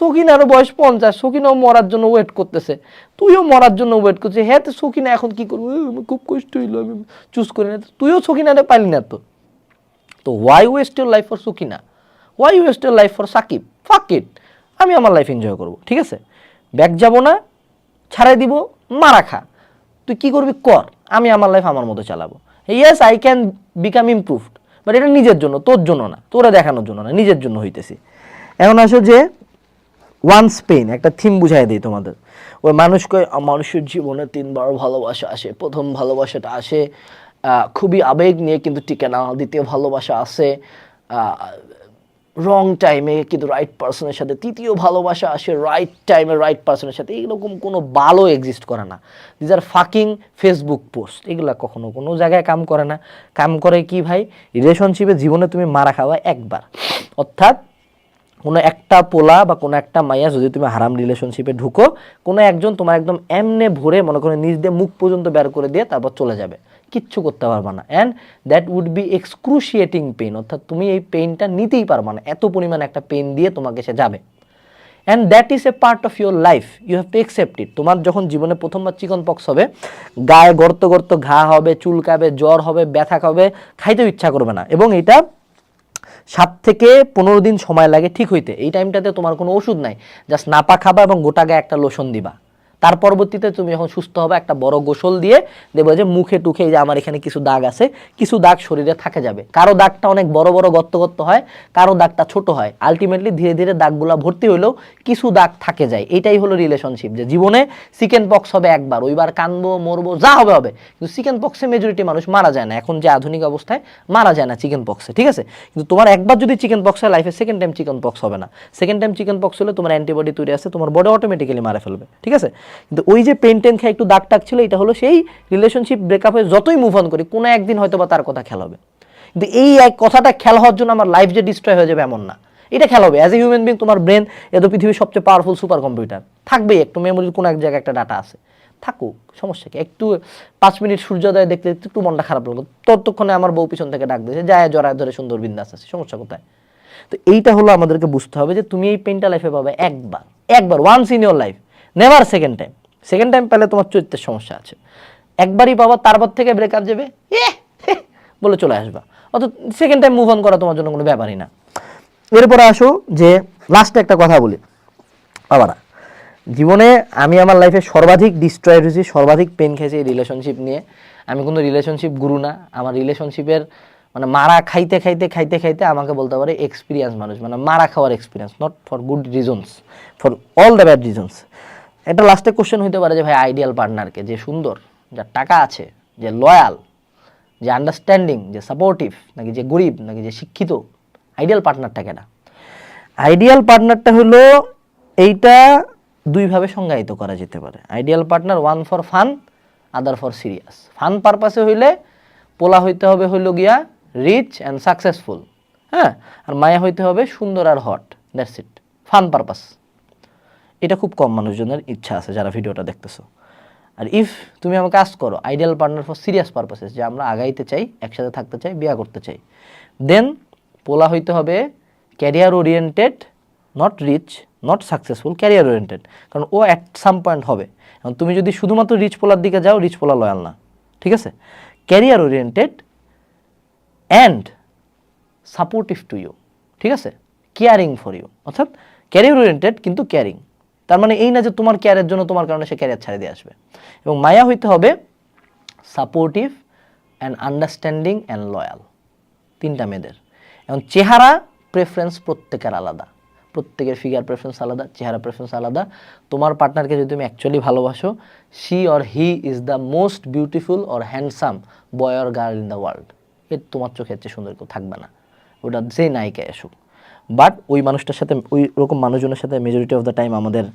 সখিনারও বয়স 50, সখিনাও মরার জন্য ওয়েট করতেছে, তুইও মরার জন্য ওয়েট করছিস। হ্যাঁ, তো সখিনা এখন কি করবো, আমার খুব কষ্ট হইলো, আমি চুজ করি না, তুইও সখিনারে পাইলি না। তো why waste your life for Sakhina, why waste your life for Sakib? Fuck it, আমি আমার লাইফ এনজয় করবো, ঠিক আছে। ব্যাক যাবো না, ছাড়াই দিব, মারা খা, তুই কি করবি কর, আমি আমার লাইফ আমার মতো চালাবো। Yes, I can become improved, but এটা নিজের জন্য, তোর জন্য না, তোরা দেখানোর জন্য না, নিজের জন্য হইতেছি। এখন আসো যে ওয়ান্স পেইন, একটা থিম বুঝাই দিই তোমাদের। ওই মানুষের জীবনে 3বার ভালোবাসা আসে। প্রথম ভালোবাসাটা আসে খুবই আবেগ নিয়ে কিন্তু টিকে না, দ্বিতীয় ভালোবাসা আসে রং টাইমে কিন্তু রাইট পার্সনের সাথে, তৃতীয় ভালোবাসা আসে রাইট টাইমে রাইট পার্সনের সাথে। এইরকম কোনো ভালো এক্সিস্ট করে না, this are fucking Facebook post, এগুলা কখনো কোনো জায়গায় কাম করে না। কাম করে কি ভাই, রিলেশনশিপে জীবনে তুমি মারা খাওয়া একবার, অর্থাৎ কোনো একটা পোলা বা কোনো একটা মাইয়া যদি তুমি হারাম রিলেশনশিপে ঢুকো, কোনো একজন তোমার একদম এমনে ভরে মনে করে নিজ দিয়ে মুখ পর্যন্ত বের করে দিয়ে তারপর চলে যাবে, কিচ্ছু করতে পারবা না। And that would be excruciating pain, অর্থাৎ তুমি এই পেইনটা নিতেই পারবা না, এত পরিমাণ একটা পেইন দিয়ে তোমাকে সে যাবে। And that is a part of your life, you have to accept it. তোমার যখন জীবনে প্রথমবার চিকন পক্স হবে, গায়ে গর্ত গর্ত ঘা হবে, চুলকাবে, জ্বর হবে, ব্যথা হবে, খাইতেও ইচ্ছা করবে না, এবং এটা 7 থেকে 15 দিন সময় লাগে ঠিক হইতে। এই টাইমটাতে তোমার কোনো ওষুধ নাই, জাস্ট নাপা খাবা এবং গোটা গায়ে একটা লোশন দিবা। তার পরবর্তীতে তুমি যখন সুস্থ হবে, একটা বড় গোসল দিয়ে দেখবে যে মুখে টুখে যে আমার এখানে কিছু দাগ আছে, কিছু দাগ শরীরে থাকে যাবে। কারো দাগটা অনেক বড় বড় গর্ত গর্ত হয়, কারো দাগটা ছোট হয়। আলটিমেটলি ধীরে ধীরে দাগগুলা ভর্তি হইলেও কিছু দাগ থাকে যায়। এইটাই হলো রিলেশনশিপ, যে জীবনে চিকেন পক্স হবে একবার, ওইবার কানবো মরবো যা হবে হবে, কিন্তু চিকেন পক্সে মেজরিটি মানুষ মারা যায় না, এখন যে আধুনিক অবস্থায় মারা যায় না চিকেন পক্সে, ঠিক আছে। কিন্তু তোমার একবার যদি চিকেন পক্স হয়, লাইফে সেকেন্ড টাইম চিকেন পক্স হবে না। সেকেন্ড টাইম চিকেন পক্স হলে তোমার অ্যান্টিবডি তৈরি আছে, তোমার বডি অটোমেটিক্যালি মারা ফেলবে, ঠিক আছে। কিন্তু ওই যে পেন টেন খেয়ে একটু দাগ টাগ ছিল, এটা হলো সেই রিলেশনশিপ ব্রেকআপ হয়ে যতই মুভ অন করি, কোনো একদিন হয়তো বা তার কথা খেয়াল হবে। কিন্তু এই এক কথাটা খেয়াল হওয়ার জন্য আমার লাইফ যে ডিস্ট্রয় হয়ে যাবে এমন না, এটা খেয়াল হবে। অ্যাজ এ হিউম্যান বিং তোমার ব্রেন এত পৃথিবীর সবচেয়ে পাওয়ারফুল সুপার কম্পিউটার, থাকবেই একটু মেমোরির কোনো এক জায়গায় একটা ডাটা আছে, থাকুক, সমস্যা কি। একটু 5 মিনিট সূর্যোদয় দেখতে দেখতে একটু মনটা খারাপ লাগলো, ততক্ষণে আমার বউ পিছন থেকে ডাক দিয়েছে, যায় জড়ায় ধরে সুন্দর বিন্দাস আছে, সমস্যা কোথায়? তো এইটা হলো আমাদেরকে বুঝতে হবে যে তুমি এই পেনটা লাইফে পাবে একবার, একবার, once in your life, never second time. Second time পেলে তোমার চরিত্রের সমস্যা আছে, একবারই পাবা, তারপর থেকে ব্রেকআপ যাবে বলে চলে আসবা, অত সেকেন্ড টাইম মুভ অন করা তোমার জন্য কোনো ব্যাপারই না। এরপরে আসো যে লাস্টে একটা কথা বলি, বাবারা, জীবনে আমি আমার লাইফে সর্বাধিক ডিস্ট্রয়েড হয়েছি, সর্বাধিক পেন খেয়েছি এই রিলেশনশিপ নিয়ে। আমি কোনো রিলেশনশিপ গুরু না, আমার রিলেশনশিপের মানে মারা খাইতে খাইতে খাইতে খাইতে আমাকে বলতে পারে এক্সপিরিয়েন্স মানুষ, মানে মারা খাওয়ার experience, not for good reasons, for all the bad reasons. একটা লাস্টে কোশ্চেন হইতে পারে যে ভাই আইডিয়াল পার্টনারকে, যে সুন্দর, যার টাকা আছে, যে লয়াল, যে আন্ডারস্ট্যান্ডিং, যে সাপোর্টিভ, নাকি যে গরিব, নাকি যে শিক্ষিত, আইডিয়াল পার্টনারটা কেনা? আইডিয়াল পার্টনারটা হলো এইটা দুইভাবে সংজ্ঞায়িত করা যেতে পারে। Ideal partner, one for fun, other for serious. Fun পারপাসে হইলে পোলা হইতে হবে হইলো গিয়া রিচ অ্যান্ড সাকসেসফুল, হ্যাঁ, আর মায়া হইতে হবে সুন্দর আর hot, that's it, fun purpose. এটা খুব কম মানুষজনের ইচ্ছা আছে যারা ভিডিওটা দেখতেছো। আর ইফ তুমি আমাকে আস্ক করো ideal partner for serious purposes, যে আমরা আগাইতে চাই, একসাথে থাকতে চাই, বিয়া করতে চাই, দেন পোলা হইতে হবে career oriented, not rich, not successful, career oriented. কারণ ও অ্যাট সাম পয়েন্ট হবে। এখন তুমি যদি শুধুমাত্র রিচ পোলার দিকে যাও, রিচ পোলা লয়াল না, ঠিক আছে? Career oriented and supportive to you, ঠিক আছে? কেয়ারিং ফর ইউ, অর্থাৎ ক্যারিয়ার ওরিয়েন্টেড কিন্তু কেয়ারিং। তার মানে এই না যে তোমার কেয়ারের জন্য তোমার কারণে সে ক্যারিয়ার ছাড়ে দিয়ে আসবে। এবং মায়া হইতে হবে supportive and understanding and loyal, তিনটা মেয়েদের। এবং চেহারা প্রেফারেন্স প্রত্যেকের আলাদা, প্রত্যেকের ফিগার প্রেফারেন্স আলাদা, চেহারা প্রেফারেন্স আলাদা। তোমার পার্টনারকে যদি তুমি অ্যাকচুয়ালি ভালোবাসো, she or he is the most beautiful or handsome boy or girl in the world. এর তোমার চোখের চেয়ে সুন্দর কেউ থাকবে না, ওটা যে নায়িকায় আসুক। বাট ওই মানুষটার সাথে, ওই রকম মানুষজনের সাথে মেজরিটি অফ দ্য টাইম আমাদের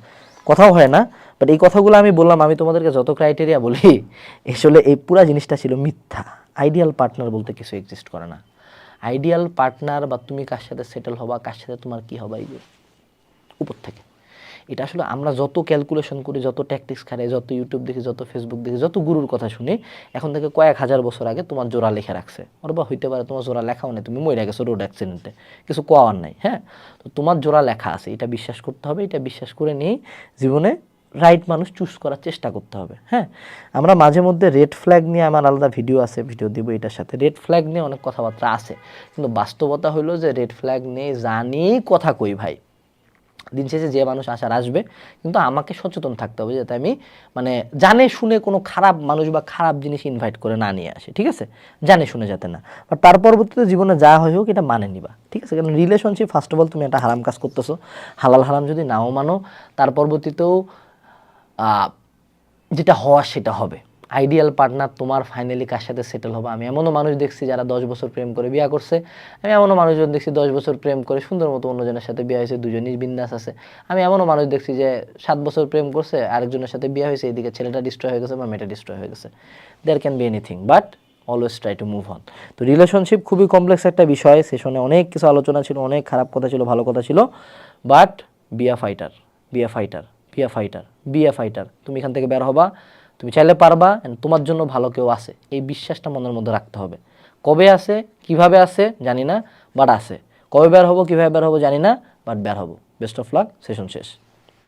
কথাও হয় না। বাট এই কথাগুলো আমি বললাম, আমি তোমাদেরকে যত ক্রাইটেরিয়া বলি, আসলে এই পুরা জিনিসটা ছিল মিথ্যা। আইডিয়াল পার্টনার বলতে কিছু এক্সিস্ট করে না। আইডিয়াল পার্টনার বা তুমি কার সাথে সেটেল হবা, কার সাথে তোমার কী হবে, এই যে উপর থেকে। এটা আসলে আমরা যত ক্যালকুলেশন করি, যত ট্যাকটিক্স খাই, যত ইউটিউব দেখি, যত ফেসবুক দেখি, যত গুরুর কথা শুনি, এখন থেকে কয়েক হাজার বছর আগে তোমার জোড়া লেখা রাখছে। ওর বা হইতে পারে তোমার জোড়া লেখাও নেই, তুমি মরে গেছো রোড অ্যাক্সিডেন্টে, কিছু কোয়ার নাই। হ্যাঁ, তো তোমার জোড়া লেখা আছে, এটা বিশ্বাস করতে হবে। এটা বিশ্বাস করে নিয়েই জীবনে রাইট মানুষ চুজ করার চেষ্টা করতে হবে। হ্যাঁ, আমরা মাঝে মধ্যে রেড ফ্ল্যাগ নিয়ে, আমার আলাদা ভিডিও আছে, ভিডিও দিব এটার সাথে। রেড ফ্ল্যাগ নিয়ে অনেক কথাবার্তা আছে, কিন্তু বাস্তবতা হলো যে রেড ফ্ল্যাগ নেই জানি কথা কই ভাই। দিন শেষে যে মানুষ আসার আসবে, কিন্তু আমাকে সচেতন থাকতে হবে যাতে আমি মানে জানে শুনে কোনো খারাপ মানুষ বা খারাপ জিনিস ইনভাইট করে না নিয়ে আসি, ঠিক আছে? জানে শুনে যাতে না, বা তার পরবর্তীতে জীবনে যা হয় হোক এটা মানে নিবা, ঠিক আছে? কারণ রিলেশনশিপ ফার্স্ট অফ অল তুমি একটা হারাম কাজ করতেছো, হালাল হারাম যদি নাও মানো, তার পরবর্তীতেও যেটা হওয়া সেটা হবে। আইডিয়াল পার্টনার তোমার ফাইনালি কার সাথে সেটেল হবে। আমি এমনও মানুষ দেখছি যারা 10 বছর প্রেম করে বিয়ে করছে। আমি এমনও মানুষজন দেখছি 10 বছর প্রেম করে সুন্দর মতো অন্যজনের সাথে বিয়ে হয়েছে, দুজনই বিন্দাস আছে। আমি এমনও মানুষ দেখছি যে 7 বছর প্রেম করছে, আরেকজনের সাথে বিয়ে হয়েছে, এদিকে ছেলেটা ডিস্ট্রয় হয়ে গেছে বা মেয়েটা ডিস্ট্রয় হয়ে গেছে। There can be anything, but always try to move on. তো রিলেশনশিপ খুবই কমপ্লেক্স একটা বিষয়। সেশনে অনেক কিছু আলোচনা ছিল, অনেক খারাপ কথা ছিল, ভালো কথা ছিল, but be a fighter, be a fighter, be a fighter, be a fighter. তুমি এখান থেকে বের হবা, তুমি চাইলে পারবা, তোমার জন্য ভালো কেউ আছে, এই বিশ্বাসটা মনের মধ্যে রাখতে হবে। কবে আসে, কিভাবে আসে জানি না, বাট আসে। কবে বের হবো, কিভাবে বের হবো জানি না, বাট বের হবো। বেস্ট অফ লাক, সেশন শেষ।